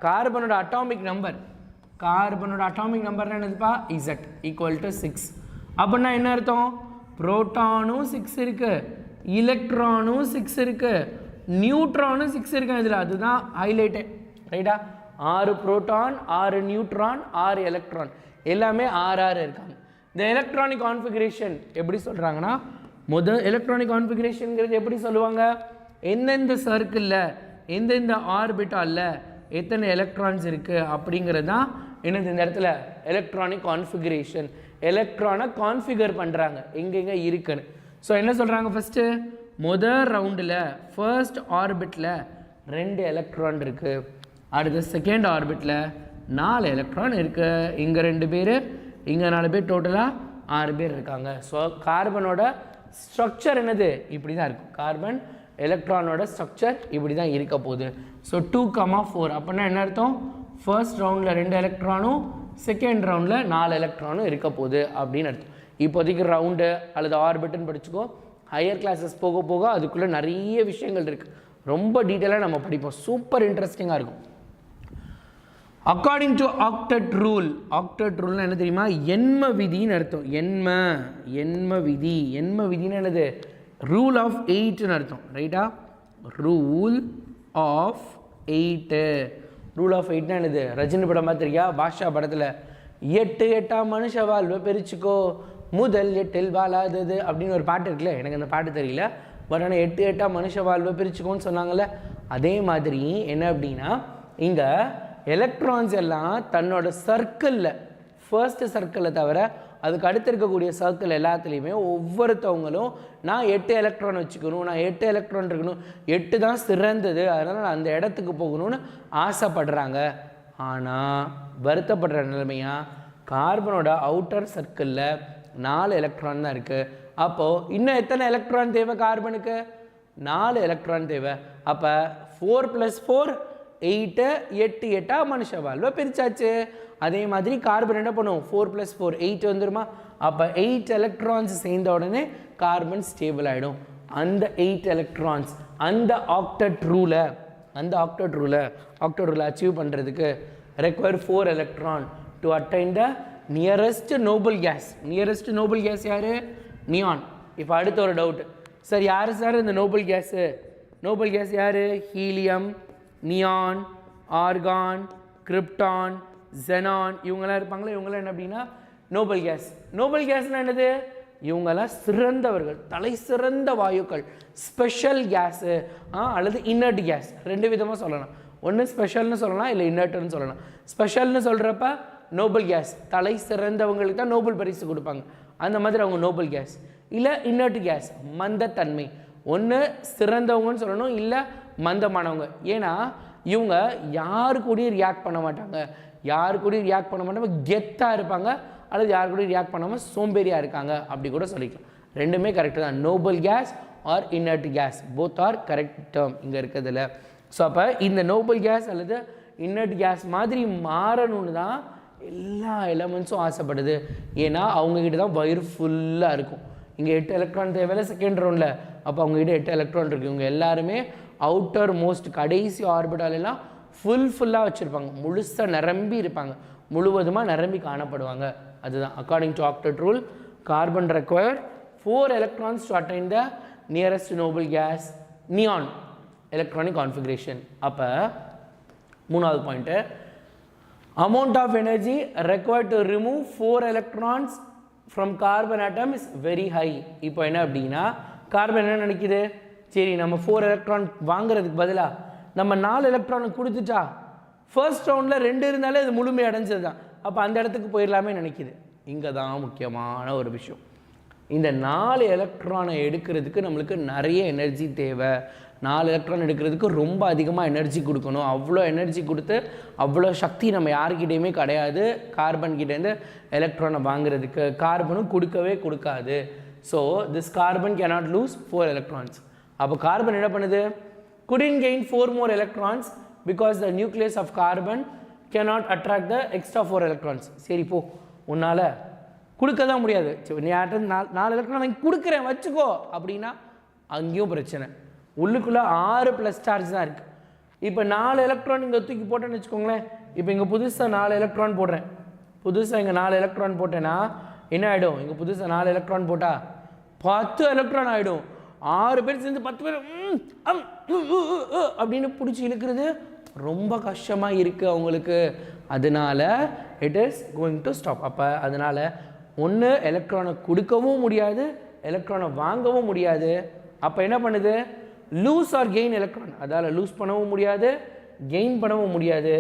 கார்பனோட அட்டாமிக் நம்பர், கார்பனோட அட்டாமிக் நம்பர்னா என்னதுப்பா? Z = 6. அப்படின்னா என்ன அர்த்தம்? புரோட்டானும் 6 இருக்குது, எலக்ட்ரானும் 6 இருக்குது, நியூட்ரானும் 6 இருக்கு இதில். அதுதான் ஹைலைட்டு. ரைட்டா? 6 புரோட்டான், 6 நியூட்ரான், 6 எலக்ட்ரான், எல்லாமே 6 இருக்காங்க. இந்த எலக்ட்ரானிக் கான்ஃபிகரேஷன் எப்படி சொல்கிறாங்கன்னா, முதல் எலக்ட்ரானிக் கான்ஃபிகரேஷனுங்கிறது எப்படி சொல்லுவாங்க? எந்தெந்த சர்க்கிளில் எந்தெந்த ஆர்பிட்டாலில் எத்தனை எலக்ட்ரான்ஸ் இருக்குது அப்படிங்கிறது தான் என்னது இந்த இடத்துல எலக்ட்ரானிக் கான்ஃபிகரேஷன். எலக்ட்ரானை கான்ஃபிகர் பண்ணுறாங்க எங்கெங்கே இருக்குன்னு. ஸோ என்ன சொல்கிறாங்க? ஃபஸ்ட்டு முதல் ரவுண்டில் ஃபர்ஸ்ட் ஆர்பிட்டில் 2 எலக்ட்ரான் இருக்குது. அடுத்த செகண்ட் ஆர்பிட்டில் 4 எலக்ட்ரான் இருக்குது. இங்கே 2 பேர், இங்கே 4 பேர், டோட்டலாக 6 பேர் இருக்காங்க. ஸோ கார்பனோட ஸ்ட்ரக்சர் என்னது? இப்படி தான் இருக்கும். கார்பன் எலக்ட்ரானோட ஸ்ட்ரக்சர் இப்படி தான் இருக்க போகுது. ஸோ 2,4 அப்படின்னா என்ன அர்த்தம்? ஃபர்ஸ்ட் ரவுண்டில் 2 எலக்ட்ரானும் செகண்ட் ரவுண்டில் 4 எலக்ட்ரானும் இருக்க போகுது அப்படின்னு அர்த்தம். இப்போதைக்கு ரவுண்டு அல்லது ஆர்பிட்டுன்னு படிச்சுக்கோ. ஹையர் கிளாஸஸ் போக போக அதுக்குள்ளே நிறைய விஷயங்கள் இருக்குது. ரொம்ப டீட்டெயிலாக நம்ம படிப்போம். சூப்பர் இன்ட்ரெஸ்டிங்காக இருக்கும். According to octet rule, octet ரூல்னா என்ன தெரியுமா? எண்ம விதின்னு அர்த்தம். எண்ம விதி. எண்ம விதின்னு என்னது? ரூல் ஆஃப் 8ன்னு அர்த்தம். ரைட்டா? Rule of 8. ரூல் ஆஃப் 8னா என்னது? ரஜினி படம் பார்த்துருக்கியா? பாஷா படத்தில் 8 8 மனுஷ வாழ்வை பிரிச்சுக்கோ, முதல் 8 வாழாதது அப்படின்னு ஒரு பாட்டு இருக்குல்ல. எனக்கு அந்த பாட்டு தெரியல, பட் ஆனால் 8 8 மனுஷ வாழ்வை பிரிச்சுக்கோன்னு சொன்னாங்கல்ல. அதே மாதிரி என்ன அப்படின்னா, இங்கே எலக்ட்ரான்ஸ் எல்லாம் தன்னோட சர்க்கிளில், ஃபர்ஸ்ட் சர்க்கிளில் தவிர அதுக்கு அடுத்து இருக்கக்கூடிய சர்க்கிள் எல்லாத்துலேயுமே ஒவ்வொருத்தவங்களும் நான் 8 எலக்ட்ரான் வச்சுக்கணும், நான் 8 எலக்ட்ரான் இருக்கணும், 8 தான் சிறந்தது, அதனால் நான் அந்த இடத்துக்கு போகணும்னு ஆசைப்படுறாங்க. ஆனால் வருத்தப்படுற நிலைமையாக கார்பனோட அவுட்டர் சர்க்கிளில் 4 எலக்ட்ரான் தான் இருக்குது. அப்போது இன்னும் எத்தனை எலக்ட்ரான் தேவை கார்பனுக்கு? 4 எலக்ட்ரான் தேவை. அப்போ 4 + 4 8, 8 8 மனுஷ வாழ்வை பிரிச்சாச்சு. அதே மாதிரி கார்பன் என்ன பண்ணும்? 4 + 4 8 வந்துருமா? அப்போ 8 எலக்ட்ரான்ஸ் சேர்ந்த உடனே கார்பன் ஸ்டேபிள் ஆகிடும். அந்த 8 எலக்ட்ரான்ஸ் அந்த ஆக்டட் ரூலை அச்சீவ் பண்ணுறதுக்கு require 4 electron to attain the nearest noble gas. Nearest Nobel case யார்? நியான். இப்போ அடுத்த ஒரு டவுட், சார் யார் சார் இந்த நோபல் கேஸு? நோபல் கேஸ் யார்? Helium, neon, argon, krypton, xenon, இவங்கெல்லாம் இருப்பாங்களே. இவங்களாம் என்ன அப்படின்னா நோபல் கேஸ். நோபல் கேஸ்னால் என்னது? இவங்கெல்லாம் சிறந்தவர்கள், தலை சிறந்த வாயுக்கள், ஸ்பெஷல் கேஸு அல்லது இன்னர்ட் கேஸ். 2 விதமாக சொல்லலாம். ஒன்று ஸ்பெஷல்னு சொல்லலாம், இல்லை இன்னர்ட்னு சொல்லலாம். ஸ்பெஷல்னு சொல்கிறப்ப நோபல் கேஸ், தலை சிறந்தவங்களுக்கு தான் நோபல் பரிசு கொடுப்பாங்க, அந்த மாதிரி அவங்க நோபல் கேஸ். இல்லை இன்னர்ட் கேஸ், மந்தத்தன்மை. ஒன்று சிறந்தவங்கன்னு சொல்லணும், இல்லை மந்தமானவங்க. ஏன்னா இவங்க யாரு கூடயும் ரியாக்ட் பண்ண மாட்டாங்க, கெத்தாக இருப்பாங்க, அல்லது யாரு கூட ரியாக்ட் பண்ணாமல் சோம்பேறியாக இருக்காங்க அப்படி கூட சொல்லிக்கலாம். ரெண்டுமே கரெக்டு தான். Noble gas or inert gas, both are correct term இங்கே இருக்கிறதுல. ஸோ அப்போ இந்த நோபல் கேஸ் அல்லது இன்னர்ட் கேஸ் மாதிரி மாறணும்னு தான் எல்லா எலமெண்ட்ஸும் ஆசைப்படுது. ஏன்னா அவங்கக்கிட்ட தான் வயிறு ஃபுல்லாக இருக்கும். இங்கே 8 எலக்ட்ரான் தேவையில்ல செகண்ட் ரவுண்டில், அப்போ அவங்ககிட்ட 8 எலக்ட்ரான் இருக்குது. இவங்க எல்லாருமே அவுட்டர் மோஸ்ட் கடைசி ஆர்பிட்டாலெல்லாம் ஃபுல்லாக வச்சுருப்பாங்க, முழுசாக நிரம்பி இருப்பாங்க, முழுவதுமாக நிரம்பி காணப்படுவாங்க. அதுதான் according to octet rule carbon require 4 electrons to attain the nearest noble gas neon electronic configuration. அப்போ மூணாவது point, amount of energy required to remove 4 electrons from carbon atom is very high. இப்போ என்ன அப்படின்னா கார்பன் என்ன நினைக்குது, சரி நம்ம 4 எலக்ட்ரான் வாங்குறதுக்கு பதிலாக நம்ம 4 எலக்ட்ரானை கொடுத்துட்டா ஃபர்ஸ்ட் ரவுண்டில் 2 இருந்தாலே அது முழுமை அடைஞ்சது தான், அப்போ அந்த இடத்துக்கு போயிடலாமே நினைக்கிது. இங்கே தான் முக்கியமான ஒரு விஷயம். இந்த 4 எலக்ட்ரானை எடுக்கிறதுக்கு நம்மளுக்கு நிறைய எனர்ஜி தேவை. 4 எலக்ட்ரான் எடுக்கிறதுக்கு ரொம்ப அதிகமாக எனர்ஜி கொடுக்கணும். அவ்வளோ எனர்ஜி கொடுத்து அவ்வளோ சக்தி நம்ம யார்கிட்டையுமே கிடையாது கார்பன் கிட்டேருந்து எலக்ட்ரானை வாங்குறதுக்கு. கார்பனும் கொடுக்கவே கொடுக்காது. So this carbon cannot lose 4 electrons. அப்போ கார்பன் என்ன பண்ணுது? couldn't gain 4 more electrons because the nucleus of carbon cannot attract the extra 4 electrons. சரி போ, உன்னால் கொடுக்க தான் முடியாது. நீ 4 எலக்ட்ரான் வாங்கி கொடுக்குறேன் வச்சுக்கோ அப்படின்னா அங்கேயும் பிரச்சனை. உள்ளுக்குள்ளே 6 ப்ளஸ் சார்ஜ் தான் இருக்குது. இப்போ 4 எலக்ட்ரான் இங்கே தூக்கி போட்டேன்னு வச்சுக்கோங்களேன். இப்போ இங்கே புதுசாக 4 எலக்ட்ரான் போடுறேன். புதுசாக இங்கே 4 எலக்ட்ரான் போட்டேன்னா என்ன ஆகிடும்? இங்கே புதுசாக 4 எலக்ட்ரான் போட்டால் 10 எலக்ட்ரான் ஆகிடும். 6 பேர் சேர்ந்து 10 பேர் அப்படின்னு பிடிச்சி இழுக்கிறது ரொம்ப கஷ்டமாக இருக்குது அவங்களுக்கு. அதனால it is going to stop. அப்போ அதனால் ஒன்று எலக்ட்ரானை கொடுக்கவும் முடியாது, எலக்ட்ரானை வாங்கவும் முடியாது. அப்போ என்ன பண்ணுது? Lose or gain electron. அதால் லூஸ் பண்ணவும் முடியாது, கெயின் பண்ணவும் முடியாது.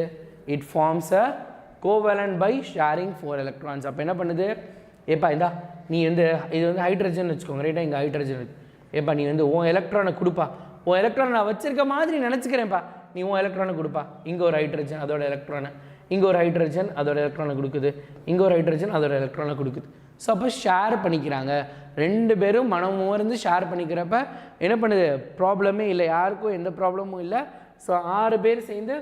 It forms a covalent by sharing 4 electrons. அப்போ என்ன பண்ணுது? ஏப்பா இந்தா நீ வந்து இது வந்து ஹைட்ரஜன் வச்சுக்கோங்க, ரைட்டாக இங்கே ஹைட்ரஜன் இருக்குது. ஏப்பா நீ வந்து உன் எலக்ட்ரானை கொடுப்பா, உன் எலக்ட்ரானை நான் வச்சிருக்க மாதிரி நினச்சிக்கிறேன்ப்பா, நீ உன் எலக்ட்ரானை கொடுப்பா. இங்கே ஒரு ஹைட்ரஜன் அதோட எலக்ட்ரானை, இங்கே ஒரு ஹைட்ரஜன் அதோட எலக்ட்ரானை கொடுக்குது, இங்கே ஒரு ஹைட்ரஜன் அதோட எலக்ட்ரானை கொடுக்குது. ஸோ அப்போ ஷேர் பண்ணிக்கிறாங்க. 2 பேரும் மனமுவர்ந்து ஷேர் பண்ணிக்கிறப்ப என்ன பண்ணுது? ப்ராப்ளமே இல்லை, யாருக்கும் எந்த ப்ராப்ளமும் இல்லை. ஸோ 6 பேர் சேர்ந்து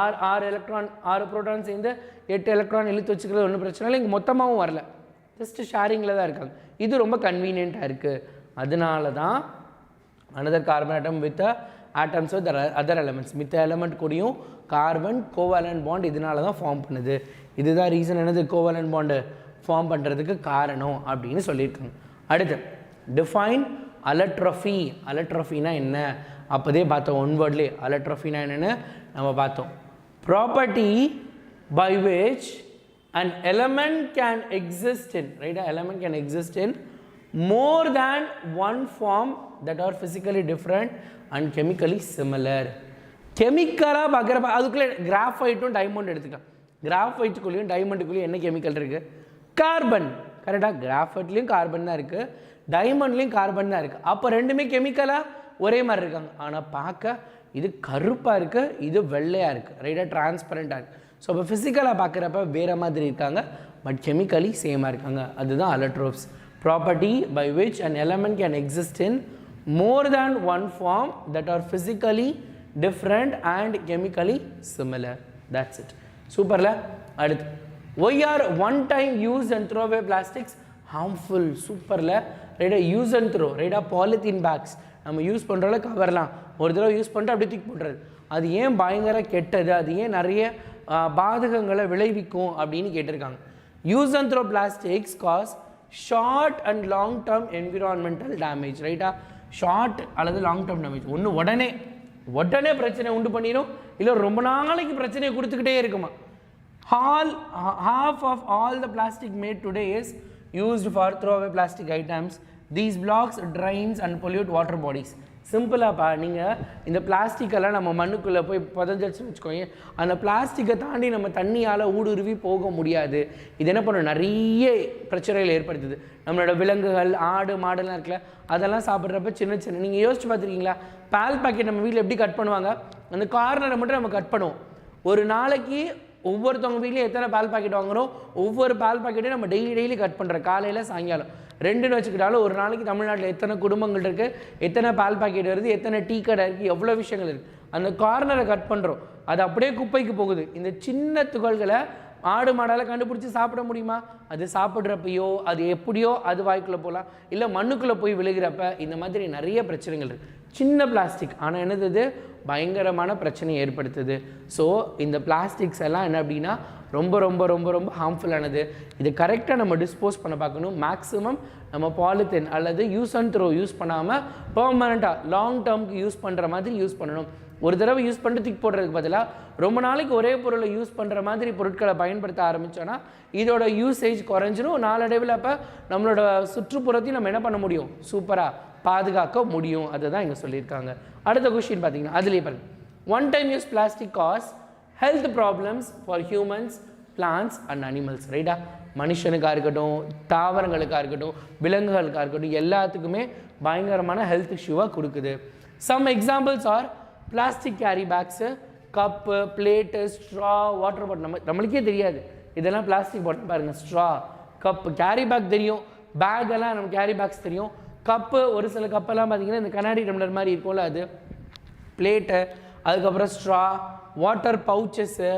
6 எலக்ட்ரான் 6 ப்ரோட்டான் சேர்ந்து 8 எலக்ட்ரான் இழுத்து வச்சுக்கிறது ஒன்றும் பிரச்சனை இல்லை. இங்கே மொத்தமாகவும் வரல, ஜஸ்ட்டு ஷேரிங்கில் தான் இருக்காங்க. இது ரொம்ப கன்வீனியண்ட்டாக இருக்குது. அதனால தான் another carbon atom with atoms with other elements, மித்த எலமெண்ட் கூடயும் கார்பன் கோவேலன்ட் பாண்ட் இதனால தான் ஃபார்ம் பண்ணுது. இதுதான் ரீசன் என்னது கோவேலன்ட் பாண்டு ஃபார்ம் பண்ணுறதுக்கு காரணம் அப்படின்னு சொல்லியிருக்காங்க. அடுத்து டிஃபைன் அலட்ரோஃபி. அலட்ரோஃபினா என்ன? அப்போதே பார்த்தோம் ஒன் வேர்ட்லேயே. அலட்ரோஃபினா என்னென்னு நம்ம பார்த்தோம். Property by which an element can exist in, right? An element can exist in more than one form that are physically different and chemically similar. கெமிக்கலாக பார்க்குறப்ப அதுக்குள்ளே கிராஃபைட்டும் டைமண்ட் எடுத்துக்கலாம். கிராஃபைட்டுக்குள்ளேயும் டைமண்டுக்குள்ளேயும் என்ன கெமிக்கல் இருக்குது? கார்பன். கரெக்டாக கிராஃபைட்லேயும் கார்பன் தான் இருக்குது, டைமண்ட்லேயும் கார்பன் தான் இருக்குது. அப்போ ரெண்டுமே கெமிக்கலாக ஒரே மாதிரி இருக்காங்க. ஆனால் பார்க்க இது கருப்பாக இருக்குது, இது வெள்ளையாக இருக்குது, ரைட்டாக டிரான்ஸ்பரண்ட்டாக இருக்குது. ஸோ இப்போ ஃபிசிக்கலாக பார்க்குறப்ப வேறு மாதிரி இருக்காங்க, பட் கெமிக்கலி சேமாக இருக்காங்க. அதுதான் allotropes. Property by which an element can exist in more than one form that are physically different and chemically similar. That's it. சூப்பர்ல. அடுத்து why are one time use and throw away plastics harmful? சூப்பர்ல. ரைட்டா யூஸ் அண்ட் த்ரோ, ரைட்டா பாலித்தீன் பேக்ஸ் நம்ம யூஸ் பண்ணுறோம்ல, கவர்லாம் ஒரு தடவை யூஸ் பண்ணிட்டு அப்படியே தூக்கி போட்டுறது. அது ஏன் பயங்கர கெட்டது, அது ஏன் நிறைய பாதகங்களை விளைவிக்கும் அப்படின்னு கேட்டிருக்காங்க. Use and throw plastics cause short and long term environmental damage. ரைட்டா ஷார்ட் அல்லது லாங் டேர்ம் டேமேஜ். ஒன்று உடனே பிரச்சனை உண்டு பண்ணிடும், இல்லை ரொம்ப நாளைக்கு பிரச்சனையை கொடுத்துக்கிட்டே இருக்குமா. half of all the plastic made today is used for throwaway plastic items. These blocks drains and pollute water bodies. சிம்பிளாப்பா, நீங்கள் இந்த பிளாஸ்டிக்கெல்லாம் நம்ம மண்ணுக்குள்ளே போய் புதஞ்சிடுச்சுன்னு வச்சுக்கோங்க, அந்த பிளாஸ்டிக்கை தாண்டி நம்ம தண்ணியால் ஊடுருவி போக முடியாது. இது என்ன பண்ணும்? நிறைய பிரச்சனைகள் ஏற்படுத்துது. நம்மளோட விலங்குகள், ஆடு மாடுலாம் இருக்குல்ல, அதெல்லாம் சாப்பிட்றப்ப சின்ன நீங்கள் யோசிச்சு பார்த்துருக்கீங்களா? பால் பாக்கெட் நம்ம வீட்டில் எப்படி கட் பண்ணுவாங்க? அந்த கார்னரை மட்டும் நம்ம கட் பண்ணுவோம். ஒரு நாளைக்கு ஒவ்வொருத்தவங்க வீட்லேயும் எத்தனை பால் பாக்கெட் வாங்குகிறோம், ஒவ்வொரு பால் பாக்கெட்டையும் நம்ம டெய்லி கட் பண்ணுறோம், காலையில் சாயங்காலம் 2ன்னு வச்சுக்கிட்டாலும் ஒரு நாளைக்கு தமிழ்நாட்டில் எத்தனை குடும்பங்கள் இருக்குது, எத்தனை பால் பாக்கெட் வருது, எத்தனை டீ கடை இருக்குது, எவ்வளோ விஷயங்கள் இருக்குது. அந்த கார்னரை கட் பண்ணுறோம், அது அப்படியே குப்பைக்கு போகுது. இந்த சின்ன துகள்களை ஆடு மாடால் கண்டுபிடிச்சி சாப்பிட முடியுமா? அது சாப்பிட்றப்பையோ அது எப்படியோ அது வாய்க்குள்ளே போகலாம், இல்லை மண்ணுக்குள்ளே போய் விழுகிறப்ப இந்த மாதிரி நிறைய பிரச்சனைகள் இருக்குது. சின்ன பிளாஸ்டிக் ஆனால் என்னது பயங்கரமான பிரச்சனையை ஏற்படுத்துது. ஸோ இந்த பிளாஸ்டிக்ஸ் எல்லாம் என்ன அப்படின்னா ரொம்ப ரொம்ப ரொம்ப ரொம்ப ஹார்ம்ஃபுல்லானது. இது கரெக்டாக நம்ம டிஸ்போஸ் பண்ண பார்க்கணும். மேக்ஸிமம் நம்ம பாலித்தீன் அல்லது யூஸ் அண்ட் த்ரோ யூஸ் பண்ணாமல் பெர்மனண்ட்டாக லாங் டேர்முக்கு யூஸ் பண்ணுற மாதிரி யூஸ் பண்ணணும். ஒரு தடவை யூஸ் பண்ணிட்டு தூக்கி போடுறதுக்கு பதிலாக ரொம்ப நாளைக்கு ஒரே பொருளை யூஸ் பண்ணுற மாதிரி பொருட்களை பயன்படுத்த ஆரம்பித்தோன்னா இதோட யூசேஜ் குறைஞ்சிடும். நாளடைவில் அப்போ நம்மளோட சுற்றுப்புறத்தையும் நம்ம என்ன பண்ண முடியும்? சூப்பராக பாதுகாக்க முடியும். அதை தான் இங்கே சொல்லியிருக்காங்க. அடுத்த கொஸ்டின் பார்த்தீங்கன்னா அதுலேயே பாருங்கள், one time use plastic cause health problems for humans, plants and animals. ரைட்டா மனுஷனுக்காக இருக்கட்டும், தாவரங்களுக்காக இருக்கட்டும், விலங்குகளுக்காக இருக்கட்டும், எல்லாத்துக்குமே பயங்கரமான ஹெல்த் இஷ்யூவாக கொடுக்குது. Some examples are plastic carry bags, cup, plate, straw, water bottle. நம்மளுக்கே தெரியாது இதெல்லாம் பிளாஸ்டிக் பாட்டில். பாருங்கள், ஸ்ட்ரா, கப்பு, கேரி பேக் தெரியும், பேக்கெல்லாம் நம்ம கேரி பேக்ஸ் தெரியும். கப்பு, ஒரு சில கப்பெல்லாம் பார்த்திங்கன்னா இந்த கண்ணாடி டம்ளர் மாதிரி இருக்கும்ல அது. பிளேட்டு, அதுக்கப்புறம் straw, water pouches,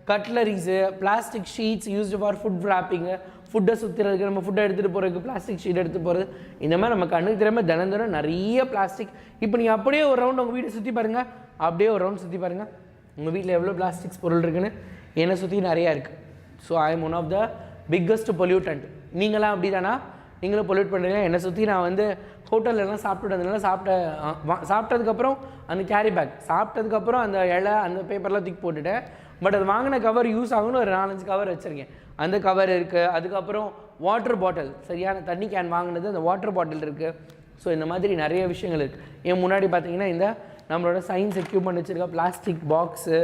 cutleries, plastic sheets used for food wrapping, ஃபுட்டை சுற்றுறதுக்கு, நம்ம ஃபுட்டை எடுத்துகிட்டு போகிறதுக்கு பிளாஸ்டிக் ஷீட் எடுத்து போகிறது. இந்த மாதிரி நம்ம கண்ணுக்கு தெரியாமல் தினம் நிறைய பிளாஸ்டிக். இப்போ நீங்கள் அப்படியே ஒரு ரவுண்ட் உங்கள் வீட்டை சுற்றி பாருங்கள், அப்படியே ஒரு ரவுண்ட் சுற்றி பாருங்கள், உங்கள் வீட்டில் எவ்வளோ பிளாஸ்டிக்ஸ் பொருள் இருக்குன்னு. என்னை சுற்றி நிறையா இருக்குது. So I am one of the biggest pollutant. நீங்களாம் அப்படி தானா? நீங்களும் பொல்யூட் பண்ணுறீங்க. என்னை சுற்றி நான் வந்து ஹோட்டல்லலாம் சாப்பிட்டுட்டு வந்ததுனால சாப்பிட்டதுக்கப்புறம் அந்த கேரி பேக், சாப்பிட்டதுக்கப்புறம் அந்த இலை, அந்த பேப்பர்லாம் தூக்கி போட்டுட்டேன். பட் அது வாங்கின கவர் யூஸ் ஆகணும்னு ஒரு 4-5 கவர் வச்சுருக்கேன். அந்த கவர் இருக்குது. அதுக்கப்புறம் வாட்டர் பாட்டில், சரியான தண்ணி கேன் வாங்கினது, அந்த வாட்டர் பாட்டில் இருக்குது. ஸோ இந்த மாதிரி நிறைய விஷயங்கள் இருக்குது. என் முன்னாடி பார்த்தீங்கன்னா இந்த நம்மளோட சயின்ஸ் எக்யூப்மெண்ட் வச்சுருக்க பிளாஸ்டிக் பாக்ஸு,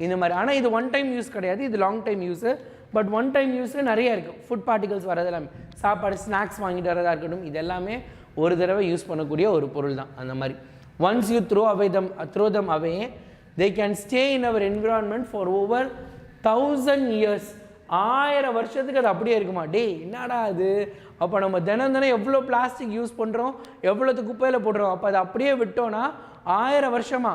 இந்த மாதிரி. ஆனால் இது ஒன் டைம் யூஸ் கிடையாது, இது long time use. But one time use நிறைய இருக்குது. ஃபுட் பார்ட்டிகல்ஸ் வரது எல்லாமே, சாப்பாடு ஸ்நாக்ஸ் வாங்கிட்டு வரதாக இருக்கட்டும், இது எல்லாமே ஒரு தடவை யூஸ் பண்ணக்கூடிய ஒரு பொருள் தான். அந்த மாதிரி once you throw them away, they can stay in our environment for over 1000 years. 1000 வருஷத்துக்கு அது அப்படியே இருக்குமா? டே என்னடா அது? அப்போ நம்ம தினம் எவ்வளோ பிளாஸ்டிக் யூஸ் பண்ணுறோம், எவ்வளோத்து குப்பையில் போடுறோம். அப்போ அதை அப்படியே விட்டோன்னா 1000 வருஷமா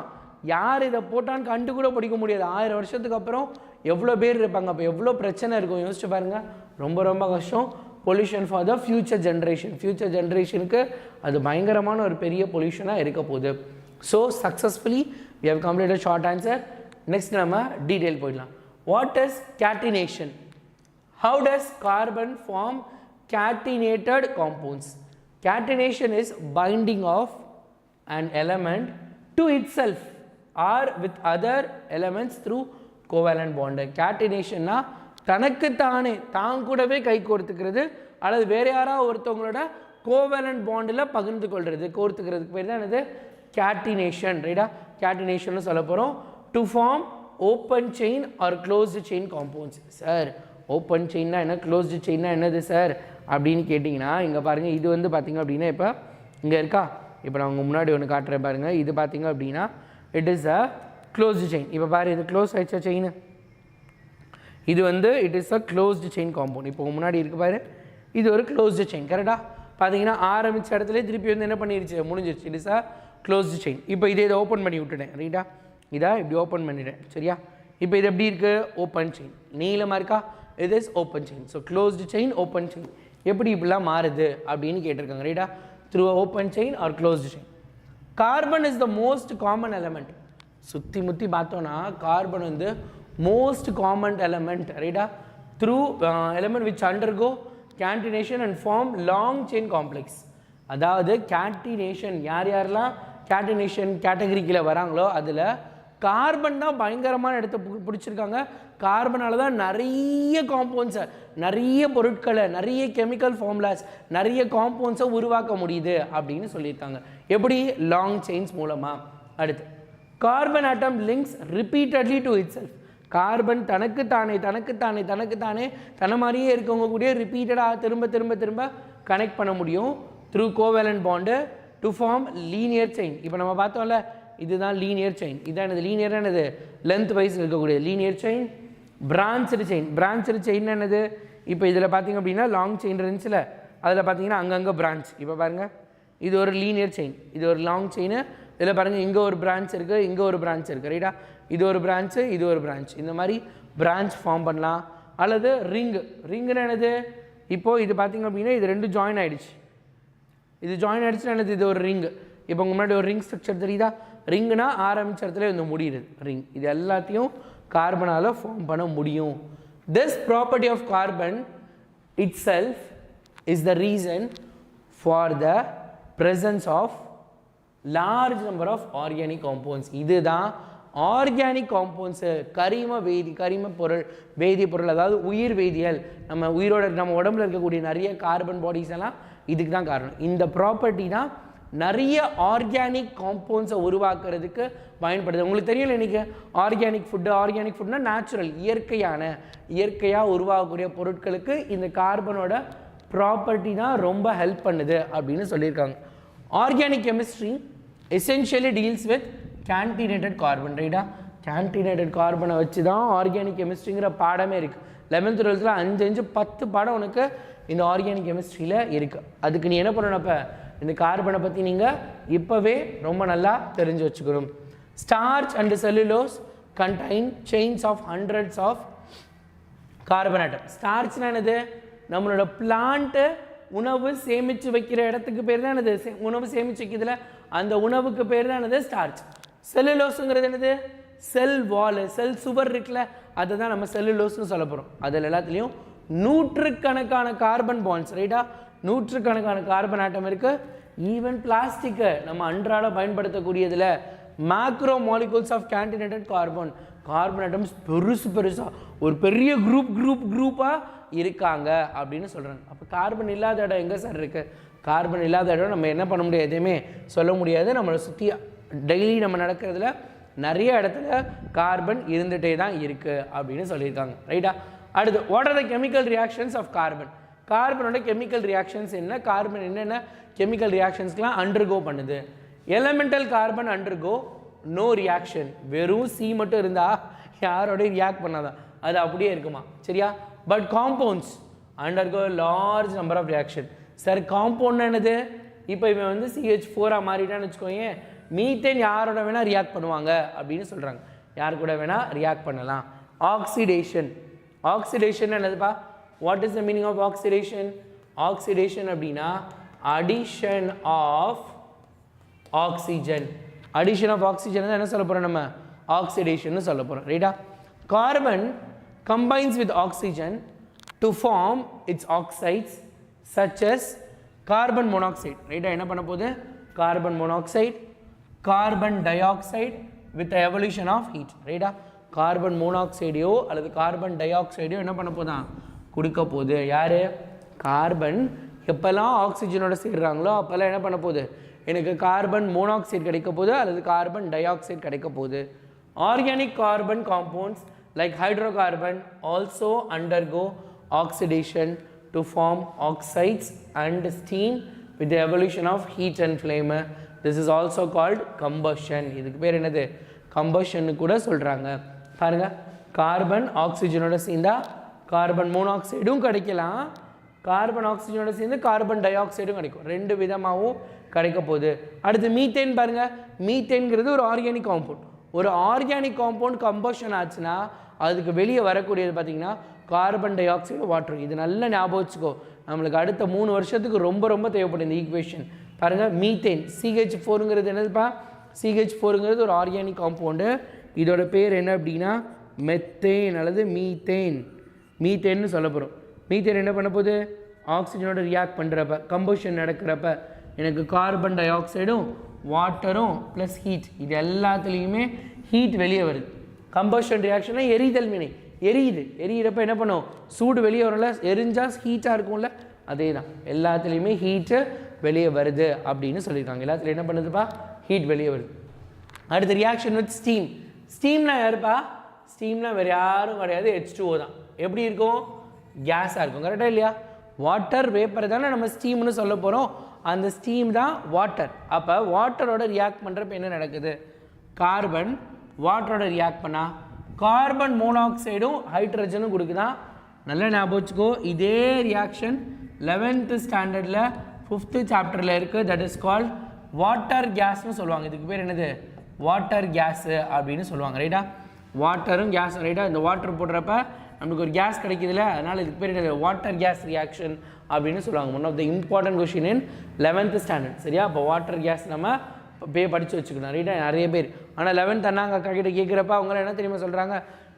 யார் இதை போட்டான்னு கண்டு கூட பிடிக்க முடியாது. 1000 வருஷத்துக்கு அப்புறம் எவ்வளோ பேர் இருப்பாங்க, அப்போ எவ்வளோ பிரச்சனை இருக்கும் யோசிச்சு பாருங்கள். ரொம்ப கஷ்டம். பொல்யூஷன் ஃபார் த ஃப்யூச்சர் ஜென்ரேஷனுக்கு அது பயங்கரமான ஒரு பெரிய பொல்யூஷனாக இருக்க போகுது. So successfully we have completed short answer. Next நம்ம டீட்டெயில் போயிடலாம். What is catenation? How does carbon form catenated compounds? Catenation is binding of an element to itself or with other elements through covalent bond. Catenation na தனக்குத்தானே தான் கூடவே கை கோர்த்துக்கிறது அல்லது வேறு யாராவது ஒருத்தவங்களோட கோவேலண்ட் பாண்டில் பகிர்ந்து கொள்வது, கோர்த்துக்கிறதுக்கு பேர் தான் என்னது? கேட்டினேஷன். ரைட்டா? கேட்டினேஷன் சொல்ல போகிறோம். To form open chain or closed chain compounds. Sir open செயின்னா என்ன, க்ளோஸ்டு செயின்னா என்னது சார் அப்படின்னு கேட்டிங்கன்னா, இங்கே பாருங்கள், இது வந்து பார்த்திங்க அப்படின்னா இப்போ இங்கே இருக்கா, இப்போ நான் உங்கள் முன்னாடி ஒன்று காட்டுறேன் பாருங்கள். இது பார்த்திங்க அப்படின்னா it is a closed chain. இப்போ பாரு, இது க்ளோஸ் ஆகிடுச்சா செயின், இது வந்து it is a closed chain compound. இப்போ முன்னாடி இருக்கு பாரு, இது ஒரு க்ளோஸ்டு செயின். கரெக்டாக பார்த்தீங்கன்னா ஆரம்பித்த இடத்துல திருப்பி வந்து என்ன பண்ணிடுச்சு, முடிஞ்சிருச்சு. It is a closed chain. இப்போ இதை ஓப்பன் பண்ணி விட்டுட்டேன். ரைட்டா? இதை இப்படி ஓப்பன் பண்ணிட்டேன். சரியா? இப்போ இது எப்படி இருக்குது? Open chain. நீளமாக இருக்கா? இது is open chain. So closed chain, open chain எப்படி இப்படிலாம் மாறுது அப்படின்னு கேட்டிருக்காங்க. ரைட்டா? Through open chain or closed chain. Carbon is the most common element. சுற்றி முற்றி பார்த்தோன்னா கார்பன் வந்து most common element, right? Through element which undergo catenation and form long chain complex. அதாவது catenation யாரெல்லாம் catenation கேட்டகரிக்குள்ள வராங்களோ அதில் கார்பன் தான் பயங்கரமான இடத்தை பிடிச்சிருக்காங்க. கார்பனால தான் நிறைய காம்பவுண்ட்ஸை, நிறைய பொருட்களை, நிறைய கெமிக்கல் ஃபார்முலாஸ், நிறைய காம்பவுண்ட்ஸை உருவாக்க முடியுது அப்படின்னு சொல்லியிருக்காங்க. எப்படி? லாங் செயின்ஸ் மூலமாக. அடுத்து carbon atom links repeatedly to itself. கார்பன் தனக்குத்தானே தன்னை மாதிரியே இருக்கவங்க கூட ரிப்பீட்டடாக திரும்ப கனெக்ட் பண்ண முடியும் through covalent bond to form linear chain. இப்போ நம்ம பார்த்தோம்ல, இதுதான் லீனியர் செயின். இதான் என்னது? லீனியர் என்னது? லென்த் வைஸ் இருக்கக்கூடிய லீனியர் செயின். பிரான்ச்டு செயின் என்னது? இப்போ இதில் பார்த்தீங்க அப்படின்னா லாங் செயின் இருந்துச்சுல, அதில் பார்த்தீங்கன்னா அங்கங்கே பிரான்ச். இப்போ பாருங்கள், இது ஒரு லீனியர் செயின், இது ஒரு லாங் செயின். இதில் பாருங்கள், இங்கே ஒரு பிரான்ச் இருக்குது, இங்கே ஒரு பிரான்ச் இருக்குது. ரைட்டா? இது ஒரு பிரான்ச்சு, இது ஒரு பிரான்ச். இந்த மாதிரி பிரான்ச் ஃபார்ம் பண்ணலாம். அல்லது ரிங்குன்னு என்னது? இப்போது இது பார்த்திங்க அப்படின்னா இது ரெண்டு ஜாயின் ஆகிடுச்சு. இது ஜாயின் ஆகிடுச்சுன்னா என்னது? இது ஒரு ரிங்கு. இப்போ உங்கள் முன்னாடி ஒரு ரிங் ஸ்ட்ரக்சர் தெரியுதா? ரிங்குனா ஆரம்பிச்ச இடத்துல வந்து முடியுது ரிங். இது எல்லாத்தையும் கார்பனால் ஃபார்ம் பண்ண முடியும். This property of carbon itself is the reason for the presence of large number of organic compounds. இதுதான் ஆர்கானிக் காம்பவுண்ட்ஸு, கரிம பொருள், வேதிப்பொருள், அதாவது உயிர் வேதியியல், நம்ம உடம்புல இருக்கக்கூடிய நிறைய கார்பன் பாடிஸ் எல்லாம் இதுக்கு தான் காரணம். இந்த ப்ராப்பர்ட்டி தான் நிறைய ஆர்கானிக் காம்பவுண்ட்ஸை உருவாக்குறதுக்கு பயன்படுது. உங்களுக்கு தெரியல இன்றைக்கி ஆர்கானிக் ஃபுட்னா நேச்சுரல் இயற்கையாக உருவாகக்கூடிய பொருட்களுக்கு இந்த கார்பனோட ப்ராப்பர்ட்டி தான் ரொம்ப ஹெல்ப் பண்ணுது அப்படின்னு சொல்லியிருக்காங்க. Organic chemistry essentially deals with catenated carbon. ரைட்டா, கேன்டினேட்டட் கார்பனை வச்சு தான் ஆர்கானிக் கெமிஸ்ட்ரிங்கிற பாடமே இருக்குது. 11th 12th 5 10 பாடம் உனக்கு இந்த ஆர்கானிக் கெமிஸ்ட்ரியில் இருக்குது. அதுக்கு நீ என்ன பண்ணணும், அப்போ இந்த கார்பனை பற்றி நீங்கள் இப்போவே ரொம்ப நல்லா தெரிஞ்சு வச்சுக்கணும். Starch and cellulose contain chains of hundreds of carbon atom. ஸ்டார்ச்னா என்னது, நம்மளோட பிளான்ட்டு உணவு சேமித்து வைக்கிற இடத்துக்கு பேர் தான் என்னது, உணவு சேமித்து வைக்கிறதுல அந்த உணவுக்கு பேர் தான் என்னது ஸ்டார்ச். செல்லுலோஸுங்கிறது என்னது, செல் வால், செல் சுவர் இருக்குல்ல, அதை தான் நம்ம செல்லுலோஸ்னு சொல்ல போகிறோம். அதில் எல்லாத்துலேயும் நூற்றுக்கணக்கான கார்பன் பாண்ட்ஸ், ரைட்டா, நூற்றுக்கணக்கான கார்பன் ஆட்டம் இருக்குது. ஈவன் பிளாஸ்டிக்கை நம்ம அன்றாட பயன்படுத்தக்கூடியதில் macro molecules of catenated carbon atoms பெருசாக ஒரு பெரிய குரூப்பாக இருக்காங்க அப்படின்னு சொல்கிறாங்க. அப்போ கார்பன் இல்லாத இடம் எங்கே சார் இருக்குது? கார்பன் இல்லாத இடம் நம்ம என்ன பண்ண முடியாது, எதுவுமே சொல்ல முடியாது. நம்மளை சுற்றி டெய்லி நம்ம நடக்கிறதுல நிறைய இடத்துல கார்பன் இருந்துகிட்டே தான் இருக்குது அப்படின்னு சொல்லியிருக்காங்க. ரைட்டா, அடுத்து what are the chemical reactions of carbon. கார்பனோட கெமிக்கல் ரியாக்ஷன்ஸ் என்ன, கார்பன் என்னென்ன கெமிக்கல் ரியாக்ஷன்ஸ்க்கெலாம் அண்டர்கோ பண்ணுது. Elemental carbon undergo no reaction. வெறும் சி மட்டும் இருந்தால் யாரோடய ரியாக்ட் பண்ணாதான், அது அப்படியே இருக்குமா, சரியா? But compounds undergo large number of reaction. Sir compound என்னது, இப்போ இவன் வந்து CH4 மாறிட்டான்னு வச்சுக்கோங்க, மீத்தேன் யாரோட வேணால் ரியாக்ட் பண்ணுவாங்க அப்படின்னு சொல்கிறாங்க. யார் கூட வேணால் ரியாக்ட் பண்ணலாம். ஆக்சிடேஷன் என்னதுப்பா, what is the meaning of oxidation? Oxidation அப்படின்னா addition of oxygen. Addition of oxygen என்ன சொல்ல போகிறோம், நம்ம ஆக்சிடேஷன் சொல்ல போகிறோம். ரைட்டா, carbon combines with oxygen to form its oxides such as carbon monoxide. ரைட்டா, என்ன பண்ண போகுது, carbon monoxide, carbon tie-oxide with the evolution of heat. ரைட்டா, கார்பன் மோனாக்சைடையோ அல்லது கார்பன் டை-ஆக்சைடையோ என்ன பண்ண போதான், கொடுக்க போகுது. யார், கார்பன் எப்போல்லாம் ஆக்சிஜனோட சேர்றாங்களோ அப்போல்லாம் என்ன பண்ண போகுது, எனக்கு கார்பன் மோனாக்சைடு கிடைக்க போகுது அல்லது கார்பன் டை-ஆக்சைடு கிடைக்க போகுது. Organic carbon compounds like hydrocarbon also undergo oxidation to form oxides and steam with the evolution of heat and flame. This is also called combustion. இதுக்கு பேர் என்னது, combustion கூட சொல்கிறாங்க. பாருங்க, கார்பன் ஆக்சிஜனோட சேர்ந்தா கார்பன் மோனாக்சைடும் கிடைக்கலாம், கார்பன் ஆக்சிஜனோட சேர்ந்து கார்பன் டை ஆக்சைடும் கிடைக்கும். ரெண்டு விதமாகவும் கிடைக்க போகுது. அடுத்து மீத்தேன் பாருங்க, மீத்தேன்கிறது ஒரு ஆர்கானிக் காம்பவுண்ட். ஒரு ஆர்கானிக் காம்பவுண்ட் கம்பஷன் ஆச்சுன்னா அதுக்கு வெளியே வரக்கூடியது பார்த்திங்கன்னா கார்பன் டை ஆக்சைடு, வாட்டர். இது நல்லா ஞாபகம் வச்சுக்கோ, நம்மளுக்கு அடுத்த 3 வருஷத்துக்கு ரொம்ப தேவைப்படும் இந்த ஈக்குவேஷன். பாருங்கள், மீத்தேன் CH4ங்கிறது என்னதுப்பா, CH4ங்கிறது ஒரு ஆர்கானிக் காம்பவுண்டு. இதோட பேர் என்ன அப்படின்னா மெத்தேன் அல்லது மீத்தேன்னு சொல்ல போகிறோம். மீத்தேன் என்ன பண்ண போகுது, ஆக்சிஜனோட ரியாக்ட் பண்ணுறப்ப கம்பஷன் நடக்கிறப்ப எனக்கு கார்பன் டை ஆக்சைடும் வாட்டரும் ப்ளஸ் ஹீட், இது எல்லாத்துலேயுமே ஹீட் வெளியே வருது. கம்பஷன் ரியாக்ஷனை எரிதல் வினை, எரியிறப்ப என்ன பண்ணும், சூடு வெளியே வரும்ல, எரிஞ்சால் ஹீட்டாக இருக்கும்ல, அதே தான் எல்லாத்துலேயுமே ஹீட்டு வெளியே வருது அப்படின்னு சொல்லியிருக்காங்க. எல்லாத்துலையும் என்ன பண்ணுதுப்பா, ஹீட் வெளியே வருது. அடுத்த ரியாக்ஷன் வித் ஸ்டீம். ஸ்டீம்னா யாருப்பா, ஸ்டீம்னா வேறு யாரும் கிடையாது, H2O தான். எப்படி இருக்கும், கேஸாக இருக்கும். கரெக்டாக இல்லையா? வாட்டர் வேப்பர் தானே நம்ம ஸ்டீம்னு சொல்ல போகிறோம், அந்த ஸ்டீம் தான் வாட்டர். அப்போ வாட்டரோட ரியாக்ட் பண்ணுறப்ப என்ன நடக்குது, கார்பன் வாட்டரோட ரியாக்ட் பண்ணால் கார்பன் மோனாக்சைடும் ஹைட்ரஜனும் கொடுக்குதான். நல்லா ஞாபகம் வச்சுக்கோ, இதே ரியாக்ஷன் 11th ஸ்டாண்டர்டில் 5th சாப்டரில் இருக்குது. தட் இஸ் கால்ட் வாட்டர் கேஸ்னு சொல்லுவாங்க. இதுக்கு பேர் என்னது, வாட்டர் கேஸு அப்படின்னு சொல்லுவாங்க. ரைட்டா, வாட்டரும் கேஸும். ரைட்டா, இந்த வாட்டர் போடுறப்ப நமக்கு ஒரு கேஸ் கிடைக்குதுல்ல, அதனால் இதுக்கு பேர் என்னது, வாட்டர் கேஸ் ரியாக்ஷன் அப்படின்னு சொல்லுவாங்க. One of the important question in 11th standard. சரியா, அப்போ வாட்டர் கேஸ் நம்ம படித்து வச்சுக்கணும். ரைட்டா, நிறைய பேர். ஆனால் 11th அண்ணாங்க அக்கா கிட்ட கேட்குறப்ப அவங்களாம் என்ன தெரியுமா சொல்கிறாங்க,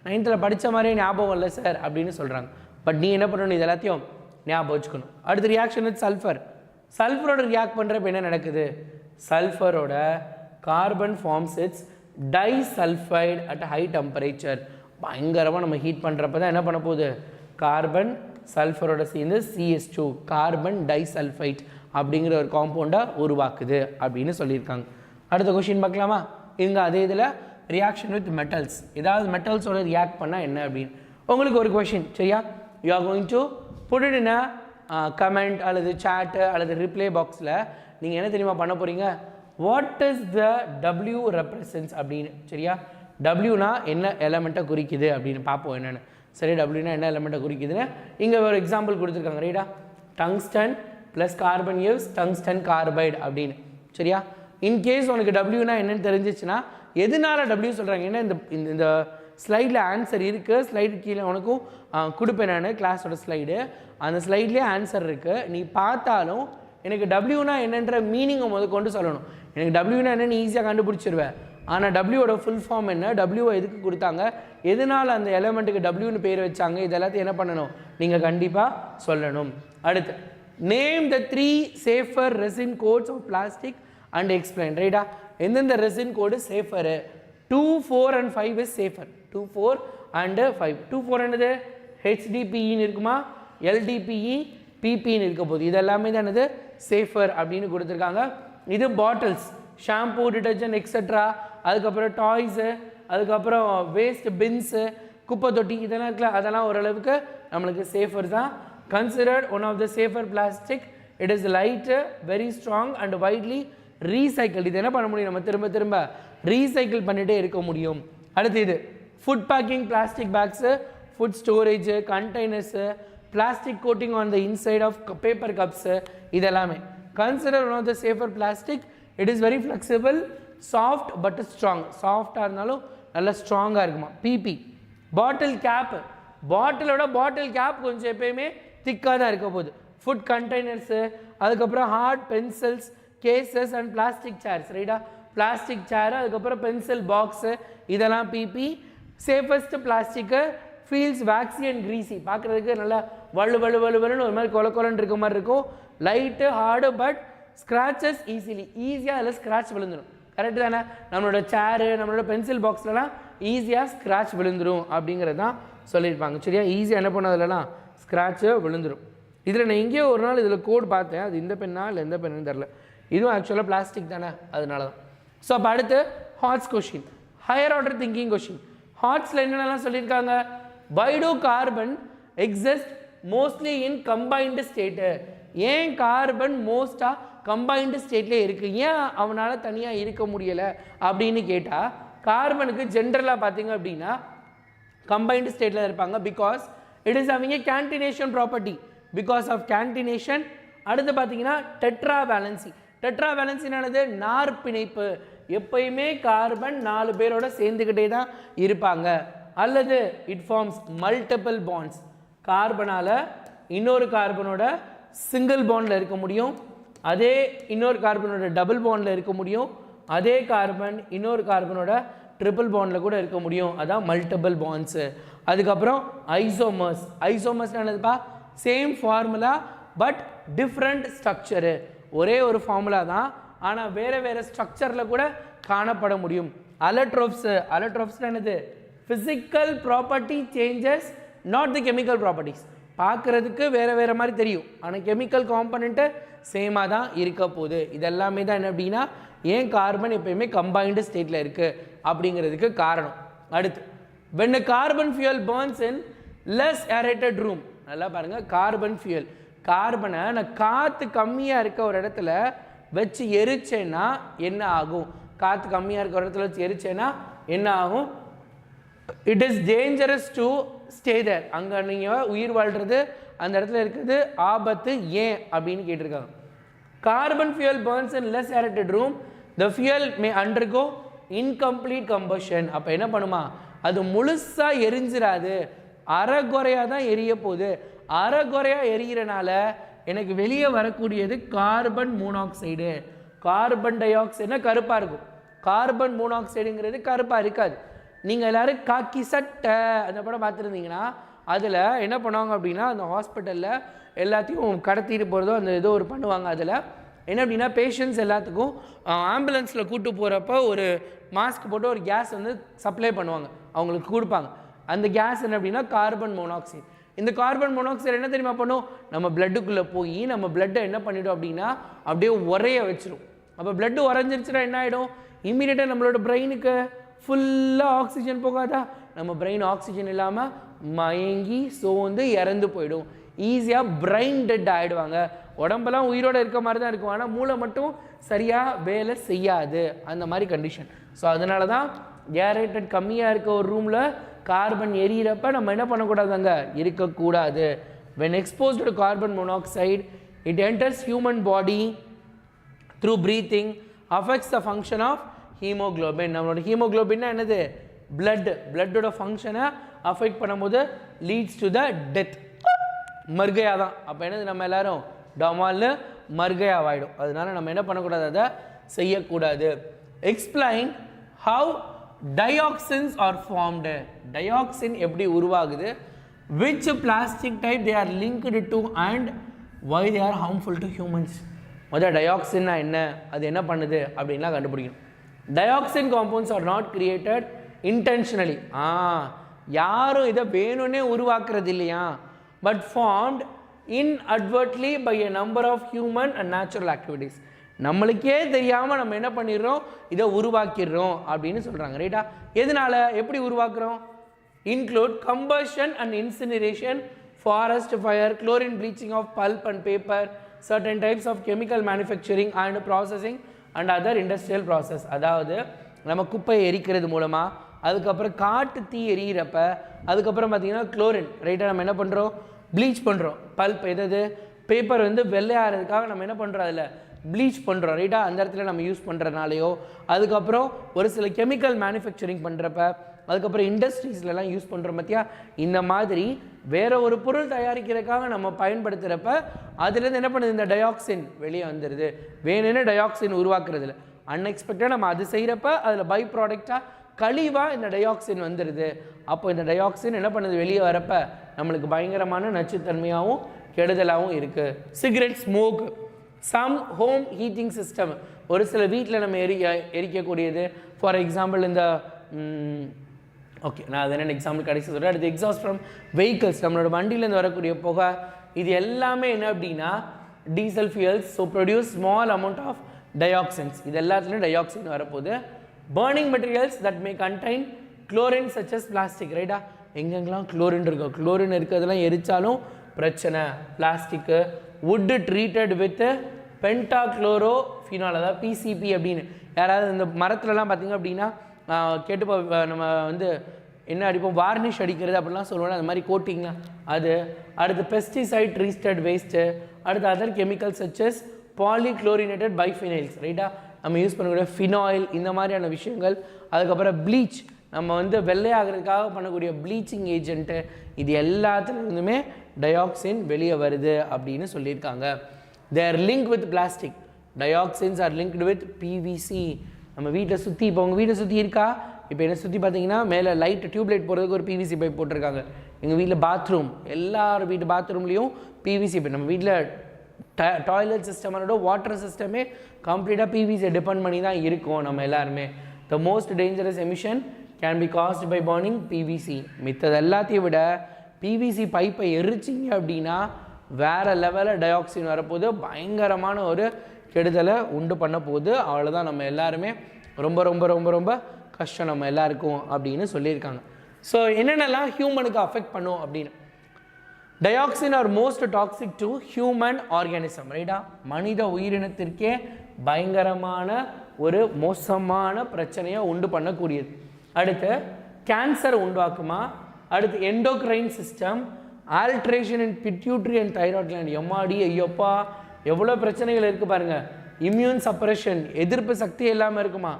9th படித்த மாதிரியே ஞாபகம் இல்லை சார் அப்படின்னு சொல்கிறாங்க. பட் நீ என்ன பண்ணணும், இது எல்லாத்தையும் ஞாபகம் வச்சுக்கணும். அடுத்த ரியாக்ஷன் வித் சல்ஃபர். சல்ஃபரோட ரியாக்ட் பண்ணுறப்ப என்ன நடக்குது, சல்ஃபரோட carbon forms its disulphide at high temperature. பயங்கரமாக நம்ம ஹீட் பண்ணுறப்ப தான் என்ன பண்ண போகுது, கார்பன் சல்ஃபரோட சேர்ந்து CH2 கார்பன் டைசல்ஃபைட் அப்படிங்கிற ஒரு காம்பவுண்டை உருவாக்குது அப்படின்னு சொல்லியிருக்காங்க. அடுத்த கொஷின் பார்க்கலாமா? இங்கே அதே இதில் ரியாக்ஷன் வித் மெட்டல்ஸ், ஏதாவது மெட்டல்ஸோட ரியாக்ட் பண்ணால் என்ன அப்படின்னு உங்களுக்கு ஒரு கொஷின். சரியா? You are going to put it in a comment அல்லது சாட்டு அல்லது ரிப்ளே பாக்ஸில் நீங்கள் என்ன தெரியுமா பண்ண போகிறீங்க? What is the W represents அப்படின்னு. சரியா? Wனா என்ன எலமெண்ட்டை குறிக்குது அப்படின்னு பார்ப்போம் என்னென்னு. சரி, Wனா என்ன எலமெண்ட்டை குறிக்குதுன்னு இங்கே ஒரு எக்ஸாம்பிள் கொடுத்துருக்காங்க. ரைட்டா? Tungsten plus carbon gives tungsten carbide அப்படின்னு. சரியா? இன்கேஸ் உனக்கு Wனா என்னென்னு தெரிஞ்சிச்சுன்னா எதனால W சொல்கிறாங்க, ஏன்னா இந்த ஸ்லைடில் ஆன்சர் இருக்குது, ஸ்லைடு கீழே உனக்கும் கொடுப்பேன் நான் கிளாஸோட ஸ்லைடு, அந்த ஸ்லைட்லேயே ஆன்சர் இருக்குது. நீ பார்த்தாலும் எனக்கு Wனா என்னன்ற மீனிங்கை கொண்டு சொல்லணும். எனக்கு Wனா என்னென்னு ஈஸியாக கண்டுபிடிச்சிருவேன். ஆனால் Wவோட ஃபுல் ஃபார்ம் என்ன, Wவை எதுக்கு கொடுத்தாங்க, எதனால் அந்த எலமெண்ட்டுக்கு Wன்னு பேர் வச்சாங்க, இது எல்லாத்தையும் என்ன பண்ணணும், நீங்கள் கண்டிப்பாக சொல்லணும். அடுத்து name the 3 safer resin codes of plastic and explain. ரைட்டா? எந்தெந்த resin code safer? 2, 4 and 5 is safer. 2, 4 and 5. 2, 4 என்னது? HDPEன்னு இருக்குமா, LDPE, PPன்னு இருக்க போகுது. இது எல்லாமே தான் என்னது சேஃபர் அப்படின்னு கொடுத்துருக்காங்க. இது பாட்டில்ஸ், ஷாம்பூ, டிட்டர்ஜென்ட் எக்ஸட்ரா, அதுக்கப்புறம் டாய்ஸு, அதுக்கப்புறம் வேஸ்ட் பின்ஸு, குப்பை தொட்டி, இதெல்லாம் இருக்குல்ல, அதெல்லாம் ஓரளவுக்கு நம்மளுக்கு சேஃபர் தான். Considered one of the safer plastic. It is light, very strong and widely recycle. இது என்ன பண்ண முடியும், நம்ம திரும்ப திரும்ப ரீசைக்கிள் பண்ணிகிட்டே இருக்க முடியும். அடுத்து இது food packing plastic bags, food storage, containers, plastic coating on the inside of paper cups, இதெல்லாமே. Consider one of the safer plastic. It is very flexible, soft but strong. சாஃப்டாக இருந்தாலும் நல்லா ஸ்ட்ராங்காக இருக்குமா. பிபி. Bottle cap. பாட்டிலோட பாட்டில் கேப் கொஞ்சம் எப்பயுமே திக்காக தான் இருக்க போகுது. ஃபுட் கண்டெய்னர்ஸு, அதுக்கப்புறம் hard pencils, cases and plastic chairs. ரைட்டா? பிளாஸ்டிக் சேரு, அதுக்கப்புறம் பென்சில் பாக்ஸு, இதெல்லாம் PP. Safest plastic feels waxy and greasy. பார்க்குறதுக்கு நல்லா வலுன்னு ஒரு மாதிரி கொலன்னு இருக்க மாதிரி இருக்கும். Light, hard, but scratches easily. ஈஸியாக அதில் ஸ்க்ராட்ச் விழுந்துடும். கரெக்டு தானே? நம்மளோட சேரு, நம்மளோட பென்சில் பாக்ஸ்லலாம் ஈஸியாக ஸ்க்ராட்ச் விழுந்துடும் அப்படிங்கிறது தான் சொல்லியிருப்பாங்க. சரியா? ஈஸியாக என்ன பண்ணதில்லாம் ஸ்க்ராட்சு விழுந்துடும். இதில் நான் எங்கேயோ ஒரு நாள் இதில் கோட் பார்த்தேன், அது இந்த பெண்ணா இல்லை எந்த பெண்ணுன்னு தெரில. இதுவும் ஆக்சுவலாக பிளாஸ்டிக் தானே, அதனால தான். ஸோ அப்போ அடுத்து HOTS question, higher order thinking question. ஹாட்ஸில் என்னென்னலாம் சொல்லியிருக்காங்க? why do carbon exist mostly in combined state. ஏன் கார்பன் மோஸ்ட்டாக கம்பைன்டு ஸ்டேட்லேயே இருக்குது, ஏன் அவனால் தனியாக இருக்க முடியலை அப்படின்னு கேட்டால், கார்பனுக்கு ஜென்ரலாக பார்த்தீங்க அப்படின்னா கம்பைன்டு ஸ்டேட்டில் இருப்பாங்க. Because it is having a catenation property. Because of catenation. அடுத்து பார்த்தீங்கன்னா டெட்ரா வேலன்சி. டெட்ரா வேலன்சினானது நார் பிணைப்பு. எப்பயுமே கார்பன் 4 பேரோட சேர்ந்துக்கிட்டே தான் இருப்பாங்க. அல்லது இட் ஃபார்ம்ஸ் மல்டிபிள் பாண்ட்ஸ். கார்பனால் இன்னொரு கார்பனோட சிங்கிள் பாண்டில் இருக்க முடியும், அதே இன்னொரு கார்பனோட டபுள் பாண்டில் இருக்க முடியும், அதே கார்பன் இன்னொரு கார்பனோட ட்ரிபிள் பாண்டில் கூட இருக்க முடியும். அதான் மல்டிபிள் பாண்ட்ஸு. அதுக்கப்புறம் ஐசோமர்ஸ். ஐசோமர்ஸ் என்னதுப்பா? Same formula but different structure. ஒரே ஒரு ஃபார்முலா தான், ஆனால் வேறு வேறு ஸ்ட்ரக்சரில் கூட காணப்பட முடியும். அலட்ரோப்ஸு. அலட்ரோப்ஸ் என்னது? Physical property changes, not the chemical properties. பார்க்குறதுக்கு வேறு வேறு மாதிரி தெரியும், ஆனால் கெமிக்கல் காம்பனண்ட்டு சேமாக தான் இருக்க போகுது. இதெல்லாமே தான் என்ன அப்படின்னா ஏன் கார்பன் எப்பயுமே கம்பைன்டு ஸ்டேட்டில் இருக்குது அப்படிங்கிறதுக்கு காரணம். அடுத்து when a carbon fuel burns in less aerated room. நல்லா பாருங்கள், கார்பன் ஃபியூயல். கார்பனை நான் காற்று கம்மியாக இருக்க ஒரு இடத்துல வச்சு எரிச்சேன்னா என்ன ஆகும்? காற்று கம்மியாக இருக்க ஒரு இடத்துல வச்சு எரிச்சேன்னா என்ன ஆகும்? It is dangerous to stay there. அங்கே நீங்கள் உயிர் வாழ்கிறது அந்த இடத்துல இருக்குது ஆபத்து. ஏன் அப்படின்னு கேட்டிருக்காங்க. Carbon fuel Burns in less aerated room, the fuel May undergo incomplete combustion. அப்போ என்ன பண்ணுமா? அது முழுசாக எரிஞ்சிடாது, அரைகுறையாக தான் எரிய போகுது. அரைகுறையாக எரிகிறனால எனக்கு வெளியே வரக்கூடியது கார்பன் மோனாக்சைடு. கார்பன் டை ஆக்சைடுனா கருப்பாக இருக்கும், கார்பன் மோனாக்சைடுங்கிறது கருப்பாக இருக்காது. நீங்கள் எல்லோரும் காக்கி சட்டை அந்த படம் பார்த்துருந்தீங்கன்னா அதில் என்ன பண்ணுவாங்க அப்படின்னா, அந்த ஹாஸ்பிட்டலில் எல்லாத்தையும் கடத்திட்டு போகிறதோ அந்த ஏதோ ஒரு பண்ணுவாங்க. அதில் என்ன அப்படின்னா பேஷண்ட்ஸ் எல்லாத்துக்கும் ஆம்புலன்ஸில் கூப்பிட்டு போகிறப்ப ஒரு மாஸ்க் போட்டு ஒரு கேஸ் வந்து சப்ளை பண்ணுவாங்க, அவங்களுக்கு கொடுப்பாங்க. அந்த கேஸ் என்ன அப்படின்னா கார்பன் மோனாக்சைடு. இந்த கார்பன் மோனாக்சைடு என்ன தெரியுமா பண்ணும், நம்ம பிளட்டுக்குள்ளே போய் நம்ம பிளட்டை என்ன பண்ணிடும் அப்படின்னா அப்படியே உரைய வச்சிடும். அப்போ பிளட்டு உறைஞ்சிருச்சுன்னா என்ன ஆகிடும், இம்மீடியட்டாக நம்மளோட பிரெயினுக்கு ஃபுல்லாக ஆக்சிஜன் போகாதா, நம்ம பிரெயின் ஆக்சிஜன் இல்லாமல் மயங்கி சோர்ந்து இறந்து போயிடும். ஈஸியாக பிரெயின் டெட் ஆகிடுவாங்க. உடம்பெல்லாம் உயிரோடு இருக்க மாதிரி தான் இருக்கும், ஆனால் மூளை மட்டும் சரியாக வேலை செய்யாது, அந்த மாதிரி கண்டிஷன். ஸோ அதனால தான் ஏரேட்டட் கம்மியாக இருக்க ஒரு ரூமில் கார்பன் எரியிறப்ப நம்ம என்ன பண்ணக்கூடாதுங்க, இருக்கக்கூடாது. when exposed to carbon monoxide it enters human body through breathing, affects the function of hemoglobin. நம்மளோட ஹீமோக்ளோபின்னா என்னது, பிளட்டோட ஃபங்க்ஷனை அஃபெக்ட் பண்ணும்போது லீட்ஸ் டு த டெத். மர்கையா தான். அப்போ என்னது, நம்ம எல்லாரும் டமால்னு மர்கையாவாயிடும். அதனால நம்ம என்ன பண்ணக்கூடாது, அதை செய்யக்கூடாது. Explain how dioxins are formed. Dioxin எப்படி உருவாகுது, which plastic type they are linked to and why they are harmful to humans. முதல்ல டயாக்சின்னா என்ன, அது என்ன பண்ணுது அப்படின்லாம் கண்டுபிடிக்கணும். Dioxin compounds R not created intentionally. யாரும் இதை வேணும்னே உருவாக்குறது இல்லையா, but formed inadvertently by a number of human and natural activities. நம்மளுக்கே தெரியாமல் நம்ம என்ன பண்ணிடுறோம், இதை உருவாக்கிடுறோம் அப்படின்னு சொல்கிறாங்க. ரைட்டா? எதனால, எப்படி உருவாக்குறோம், include combustion and incineration, forest fire, chlorine bleaching of pulp and paper, certain types of chemical manufacturing and processing and other industrial process. அதாவது நம்ம குப்பையை எரிக்கிறது மூலமாக, அதுக்கப்புறம் காட்டு தீ எரியிறப்ப, அதுக்கப்புறம் பார்த்திங்கன்னா குளோரின், ரைட்டாக நம்ம என்ன பண்ணுறோம், ப்ளீச் பண்ணுறோம். பல்ப் எதாவது பேப்பர் வந்து வெள்ளையாகிறதுக்காக நம்ம என்ன பண்ணுறோம், அதில் ப்ளீச் பண்ணுறோம். ரைட்டாக அந்த இடத்துல நம்ம யூஸ் பண்ணுறதுனாலையோ, அதுக்கப்புறம் ஒரு சில கெமிக்கல் மேனுஃபேக்சரிங் பண்ணுறப்ப, அதுக்கப்புறம் இண்டஸ்ட்ரீஸ்லாம் யூஸ் பண்ணுறோம் பார்த்தியா, இந்த மாதிரி வேறு ஒரு பொருள் தயாரிக்கிறதுக்காக நம்ம பயன்படுத்துகிறப்ப அதுலேருந்து என்ன பண்ணுது, இந்த டயாக்சின் வெளியே வந்துடுது. வேணும்னு டயாக்சின் உருவாக்குறதுல அன்எக்ஸ்பெக்டடாக நம்ம அது செய்கிறப்ப அதில் பை ப்ராடக்டாக கழிவாக இந்த டயாக்சின் வந்துடுது. அப்போ இந்த டயாக்சின் என்ன பண்ணுது, வெளியே வரப்போ நம்மளுக்கு பயங்கரமான நச்சுத்தன்மையாகவும் கெடுதலாகவும் இருக்குது. Cigarette smoke, some home heating system, ஒரு சில வீட்டில் நம்ம எரிக்கக்கூடியது. ஃபார் எக்ஸாம்பிள் இந்த ஓகே, நான் அது என்ன எக்ஸாம்பிள் கடைசி சொல்கிறேன். அடுத்து எக்ஸாஸ்ட் ஃப்ரம் வெஹிக்கிள்ஸ், நம்மளோட வண்டியிலேருந்து வரக்கூடிய புகை, இது எல்லாமே என்ன அப்படின்னா diesel fuels. So produce small amount of dioxins, இது எல்லாத்துலேயும் டயாக்சின் வரப்போகுது. Burning materials that may contain chlorine such as plastic. ரைட்டா? எங்கெங்கெல்லாம் குளோரின் இருக்கோ, குளோரின் இருக்கிறதெல்லாம் எரித்தாலும் பிரச்சனை. Plastic, wood treated with pentachlorophenol, அதாவது பிசிபி அப்படின்னு. யாராவது இந்த மரத்துலலாம் பார்த்திங்க அப்படின்னா கேட்டுப்போ நம்ம வந்து என்ன அடிப்போம், வார்னிஷ் அடிக்கிறது அப்படிலாம் சொல்லுவோம், அந்த மாதிரி கோட்டிங்லாம் அது. அடுத்து பெஸ்டிசைட் ட்ரீட்டட் வேஸ்ட்டு, அடுத்து அதர் கெமிக்கல்ஸ் சச்சஸ் பாலிக்ளோரினேட்டட் பைஃபினைல்ஸ். ரைட்டா? நம்ம யூஸ் பண்ணக்கூடிய ஃபினாயில், இந்த மாதிரியான விஷயங்கள். அதுக்கப்புறம் ப்ளீச், நம்ம வந்து வெள்ளையாகிறதுக்காக பண்ணக்கூடிய ப்ளீச்சிங் ஏஜென்ட்டு, இது எல்லாத்துலேருந்துமே டயாக்சின் வெளியே வருது அப்படின்னு சொல்லியிருக்காங்க. They are link with plastic. டயாக்சின்ஸ் R linked with PVC. நம்ம வீட்டில் சுற்றி, இப்போ உங்கள் வீட்டை சுற்றி இருக்கா, இப்போ என்ன சுற்றி பார்த்தீங்கன்னா மேலே லைட் டியூப்லைட் போகிறதுக்கு ஒரு பிவிசி பைப் போட்டிருக்காங்க. எங்கள் வீட்டில் பாத்ரூம், எல்லார் வீட்டு பாத்ரூம்லேயும் பிவிசி பைப். நம்ம வீட்டில் டாய்லெட் சிஸ்டமோட வாட்டர் சிஸ்டமே கம்ப்ளீட்டாக பிவிசியை டிபெண்ட் பண்ணி தான் இருக்கும் நம்ம எல்லாருமே. The most dangerous emission can be cast by burning PVC. மித்தது எல்லாத்தையும் விட பிவிசி பைப்பை எரிச்சிங்க அப்படின்னா வேறு லெவலில் டயாக்சின் வரப்போது, பயங்கரமான ஒரு கெடுதலை உண்டு பண்ண போகுது. அவ்வளோதான், நம்ம எல்லாருமே ரொம்ப ரொம்ப ரொம்ப ரொம்ப கஷ்டம் நம்ம எல்லாருக்கும் அப்படின்னு சொல்லியிருக்காங்க. ஸோ என்னென்னலாம் ஹியூமனுக்கு அஃபெக்ட் பண்ணும் அப்படின்னு, dioxin are most toxic to human organism. ரைட்டா? மனித உயிரினத்திற்கே பயங்கரமான ஒரு மோசமான பிரச்சனையை உண்டு பண்ணக்கூடியது. அடுத்து கேன்சர் உண்டாக்குமா. அடுத்து endocrine system, alteration in pituitary and thyroid gland. எம்மாடி ஐயோப்பா, எவ்வளோ பிரச்சனைகள் இருக்குது பாருங்கள். இம்யூன் சப்ரஷன், எதிர்ப்பு சக்தி இல்லாமல் இருக்குமா.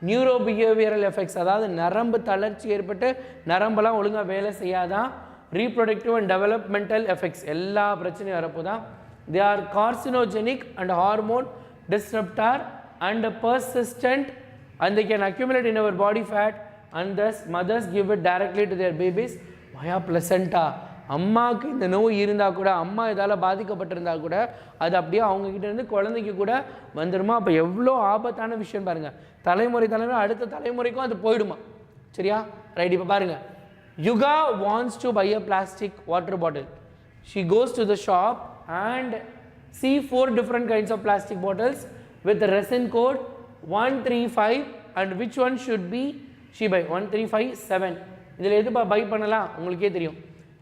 நியூரோ பிஹேவியரல் எஃபெக்ட்ஸ், அதாவது நரம்பு தளர்ச்சி ஏற்பட்டு நரம்பெல்லாம் ஒழுங்காக வேலை செய்யாதான். ரீப்ரொடக்டிவ் அண்ட் டெவலப்மெண்டல் எஃபெக்ட்ஸ், எல்லா பிரச்சனையும் வரப்போதான். They are carcinogenic and hormone disruptor and persistent and they can accumulate in our body fat and thus mothers give it directly to their babies via placenta. அம்மாவுக்கு இந்த நோய் இருந்தால் கூட, அம்மா இதால் பாதிக்கப்பட்டிருந்தால் கூட அது அப்படியே அவங்கக்கிட்டேருந்து குழந்தைக்கு கூட வந்துடுமா. அப்போ எவ்வளோ ஆபத்தான விஷயம் பாருங்கள். தலைமுறை அடுத்த தலைமுறைக்கும் அது போயிடுமா. சரியா? ரைட். இப்போ பாருங்கள், Yuga wants to buy a plastic water bottle. She goes to the shop and see 4 different kinds of plastic bottles with the resin code 135 and which one should be she buy? 1357. இதில் எது buy பண்ணலாம் உங்களுக்கே தெரியும்.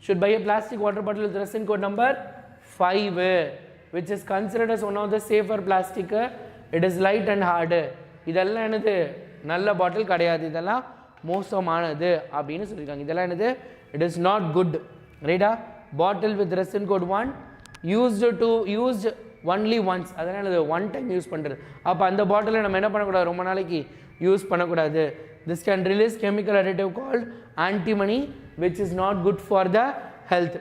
Should buy a plastic water bottle with resin code number 5 which is considered as one of the safer plastic. It is light and hard. இதெல்லாம் என்னது நல்ல பாட்டில் கிடையாது, இதெல்லாம் மோசமானது அப்படின்னு சொல்லியிருக்காங்க. இதெல்லாம் என்னது it is not good. ரைட்டா? பாட்டில் with resin code 1 used only once. அதனால் அது ஒன் டைம் யூஸ் பண்ணுறது. அப்போ அந்த பாட்டிலை நம்ம என்ன பண்ணக்கூடாது, ரொம்ப நாளைக்கு யூஸ் பண்ணக்கூடாது. This can release chemical additive called antimony which is not good for the health.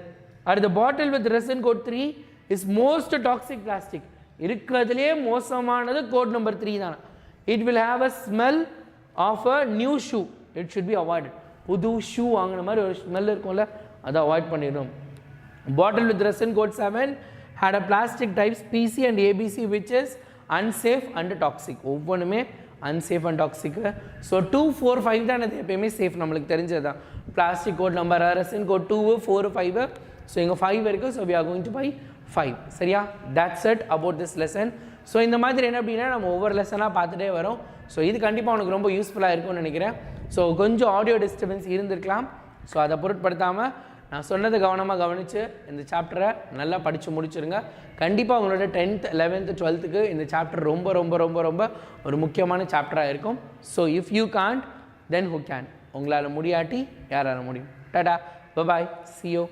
Or the bottle with resin code 3 is most toxic plastic. இருக்கிறதுலே மோசமானது கோட் நம்பர் 3 தான். It will have a smell of a new shoe. It should be avoided. புது ஷூ வாங்கின மாதிரி ஒரு ஸ்மெல் இருக்கும்ல, அதை அவாய்ட் பண்ணிடணும். Bottle with resin code 7 had a plastic types PC and ABC which is unsafe and toxic. ஒவ்வொன்றுமே unsafe and toxic. So 2, 4, 5 தான் அது எப்பயுமே சேஃப், நம்மளுக்கு தெரிஞ்சது தான். Plastic code number resin code 2, 4, 5. So இங்கே 5 இருக்குது. So we are going to buy 5. சரியா? That's it about this lesson. So இந்த மாதிரி என்ன அப்படின்னா நம்ம ஒவ்வொரு லெசனாக பார்த்துட்டே வரோம். ஸோ இது கண்டிப்பாக உனக்கு ரொம்ப யூஸ்ஃபுல்லாக இருக்கும்னு நினைக்கிறேன். ஸோ கொஞ்சம் ஆடியோ டிஸ்டர்பன்ஸ் இருந்திருக்கலாம். ஸோ அதை பொருட்படுத்தாமல் நான் சொன்னதை கவனமாக கவனித்து இந்த சாப்டரை நல்லா படித்து முடிச்சுருங்க. கண்டிப்பாக உங்களோட 10th 11th 12th இந்த சாப்டர் ரொம்ப ரொம்ப ரொம்ப ரொம்ப ஒரு முக்கியமான சாப்டராக இருக்கும். So if you can't then who can. உங்களால் முடியாட்டி யாரால் முடியும். Tata, bye bye, see you.